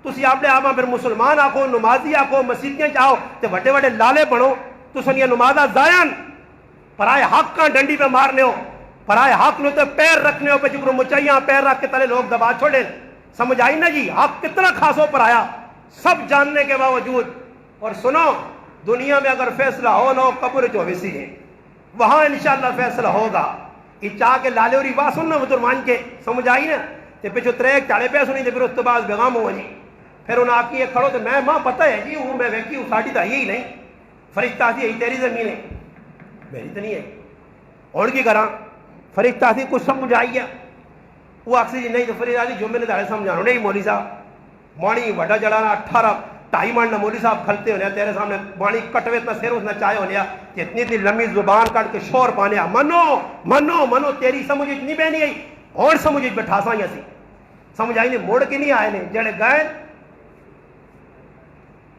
تسی اپنے آپ پھر مسلمان آکھو، نمازی آکھو، مسیتیاں چاہو تے وڈے وڈے لالے بنو. تسنیاں نمازہ زائن پرائے حق کا ڈنڈی پہ مارنے ہو، پرائے حق نو تے پیر رکھنے ہو پہ جبرو مچائیاں پیر رکھ کے تلے لوگ دبا چھوڑے. سمجھ آئی نا جی، حق کتنا خاص ہو پرایا سب جاننے کے باوجود. اور سنو، دنیا میں اگر فیصلہ ہو نہ ہو قبر جو ویسی ہے وہاں انشاءاللہ فیصلہ ہوگا. یہ چاہ کے لالے اور بات سننا مسلمان کے، سمجھ آئی نا. تے پچھو تریک چاڑے پہ سنی تے پھر اس تو بعد بیغام ہوا جی. پھر انہوں نے آکی یہ کھڑو تو میں ماں پتہ ہے جی ہوں میں ویکی ہوں ساڑھی تا یہی نہیں فرشتہ سی یہی تیری زمین ہے میری تو نہیں ہے. اور کی کراں فرشتہ سی کچھ سمجھ آئی ہے وہ آکسی جی نہیں تو فرشتہ سی جمعے نے داڑے سمجھانو نہیں مولوی صاحب مانی وڈا جڑانا 18-2.5 منٹ مولوی صاحب کھلتے ہونے تیرے سامنے مانی کٹوے اتنا سیر اس نے چاہے ہونے کہ اتنی اتنی لمبی زبان کٹ کے شور پانے منو منو منو تیری سمجھ اتنی بہنی آئی اور سمجھ بٹھا سا سی. سمجھ آئی نہیں موڑ کے نہیں آئے نے جڑے گئے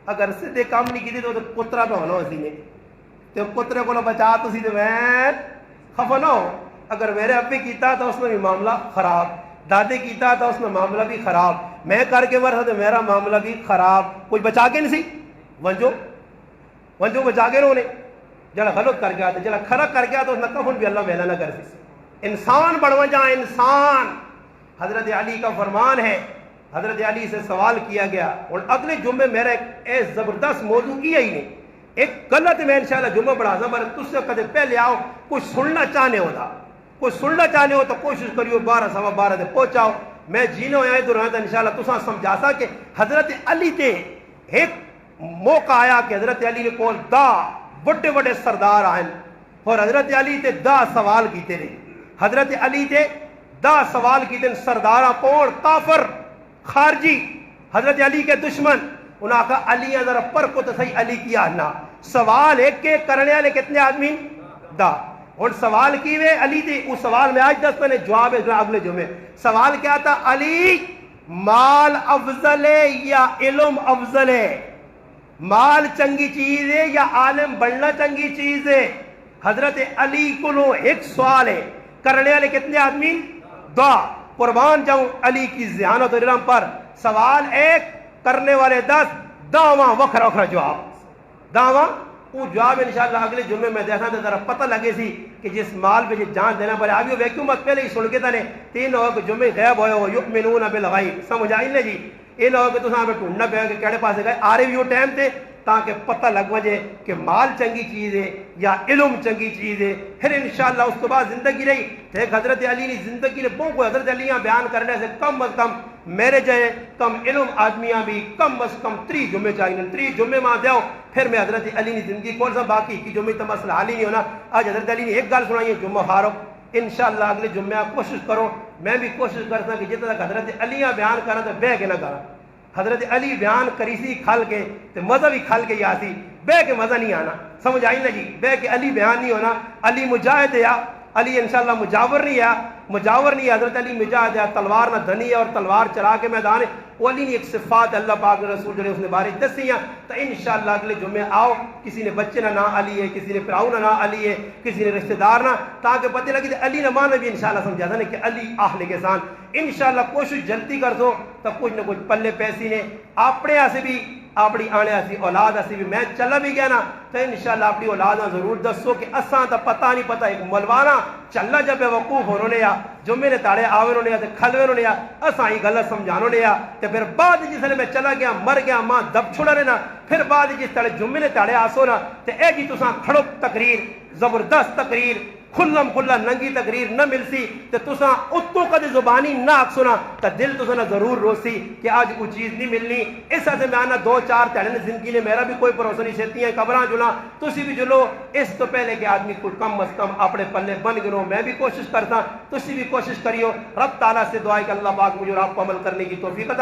اگر سیدھے کام نہیں کی تو پترا پہ ہونا اسی نے تو پترے کو بچا تو سی میں خفا نہ ہو. اگر میرے ابھی کیتا تو اس نے بھی معاملہ خراب، دادے کیتا تو اس نے معاملہ بھی خراب، میں کر کے ورثہ تو میرا معاملہ بھی خراب. کوئی بچا کے نہیں سی ونجو ونجو بچا کے رونے جڑا غلط کر گیا تو جڑا کھرا کر گیا تو اس نے کفن بھی اللہ ویلا نہ کر سی. انسان بڑھ جا انسان. حضرت علی کا فرمان ہے، حضرت علی سے سوال کیا گیا اور اگلے جمعے میرا ایک زبردست موضوع کیا ہی نہیں ایک غلط میں انشاءاللہ جمعہ بڑھا سا پر تجھ سے کدے پہلے آؤ کچھ سننا چاہنے ہوتا کوئی سننا چاہنے ہو تو کوشش کریو 12 سے پہنچاؤ. میں جینے ہوئے تو رہا انشاءاللہ تساں سمجھا سا کہ حضرت علی تے ایک موقع آیا کہ حضرت علی نے کول دا بڑے بڑے سردار آئے اور حضرت علی تے دا سوال کیتے رہے. حضرت علی تے دا سوال کیتے سردارہ کون کافر خارجی حضرت علی کے دشمن. انہوں نے کہا علی ذرا پر کو تو صحیح علی کیا نا سوال ایک کے کرنے والے کتنے آدمی دا اور سوال کی ہوئے علی تھی. اس سوال میں آج 10 میں نے جواب ہے اگلے جمعے. سوال کیا تھا علی مال افضل ہے یا علم افضل ہے؟ مال چنگی چیز ہے یا عالم بننا چنگی چیز ہے؟ حضرت علی کو ایک سوال ہے کرنے والے کتنے آدمی دا. قربان جاؤں علی کی ذہانت اور علم پر. سوال ایک کرنے والے 10 داواں وکھرا وکھرا جواب داواں وہ جواب انشاءاللہ اگلے جمعے میں دیکھا تو ذرا پتہ لگے سی کہ جس مال پہ جان دینا پڑے. ابھی وہ ویکیوم مت پہلے ہی سن کے تھے 3 لوگ جمعے غیب ہوئے ہو یؤمنون بالغیب. سمجھ آئی نا جی. یہ لوگ تو ہمیں ڈھونڈنا پڑے کہ کہڑے پاسے گئے آ رہے بھی وہ ٹائم تھے تاکہ پتہ لگ وجے کہ مال چنگی چیز ہے یا علم چنگی چیز ہے. پھر انشاءاللہ اس کے بعد زندگی رہی تو ایک حضرت علی نے زندگی نے بہت کو حضرت علیاں بیان کرنے سے کم از کم میرے جائے کم علم آدمیاں بھی کم از کم 3 جمعے چاہیے 3 جمعے ماں دیو. پھر میں حضرت علی نے زندگی کون سا باقی کی جمعے تو مسئلہ حال ہی نہیں ہونا. آج حضرت علی نے ایک گل سنائی ہے جمعہ فاروق. انشاءاللہ اگلے جمعے آپ کوشش کرو میں بھی کوشش کرتا کہ جتنا تک حضرت علیاں بیان کرا تو بہ کے نہ کرا. حضرت علی بیان کری سی کھل کے تو مزہ بھی کھل کے یا سی بہ کے مزہ نہیں آنا. سمجھ آئی نا جی. بہ کے علی بیان نہیں ہونا. علی مجاہد ہے علی انشاءاللہ مجاور نہیں ہے مجاور نہیں ہے. حضرت علی مجاہد ہے تلوار نہ دھنی ہے اور تلوار چلا کے میدان ہے. وہ علی نے ایک صفات اللہ پاک رسول جو اس نے بارے دسی ہیں تو انشاءاللہ اگلے جمعے آؤ. کسی نے بچے نہ علی ہے کسی نے فراؤن نہ علی ہے کسی نے رشتہ دار نہ تاکہ پتہ لگے علی نہ مانا بھی انشاءاللہ سمجھا تھا کہ علی اہل کے سان. انشاءاللہ کوشش جلدی کر دو تو کچھ نہ کچھ پلے پیسے نے اپنے سے بھی اپنی آنے سی اولاد سے بھی. میں چلا بھی گیا نا تو انشاءاللہ اپنی اولاد ضرور دسو کہ اساں تو پتہ نہیں پتہ ایک ملوانا چلنا جب وقوف ہونے نے یا جمعے نے تاڑے آوے ہونے یا کھلوے ہونے یا اساں ہی غلط سمجھانو نے یا تے پھر بعد جس نے میں چلا گیا مر گیا ماں دب چھڑا رہنا پھر بعد جس تاڑے جمعے نے تاڑے آسو نا تے اے جی تساں کھڑو تقریر زبردست تقریر کھلم کھلا ننگی تقریر نہ ملسی تے تساں اتوں کدی زبانی نہ آکھ سنا تے دل تساں ضرور روسی کہ آج کوئی چیز نہیں ملنی. اس سے میں آنا 2-4 تھڑے زندگی نے میرا بھی کوئی بھروسہ نہیں چھتی ہیں قبراں جلا تسی بھی جلو اس تو پہلے کہ آدمی کو کم از کم اپنے پلے بن گرو. میں بھی کوشش کرتا تسی بھی کوشش کریو. رب تعالیٰ سے دعا ہے کہ اللہ پاک مجھے اور آپ کو عمل کرنے کی توفیق عطا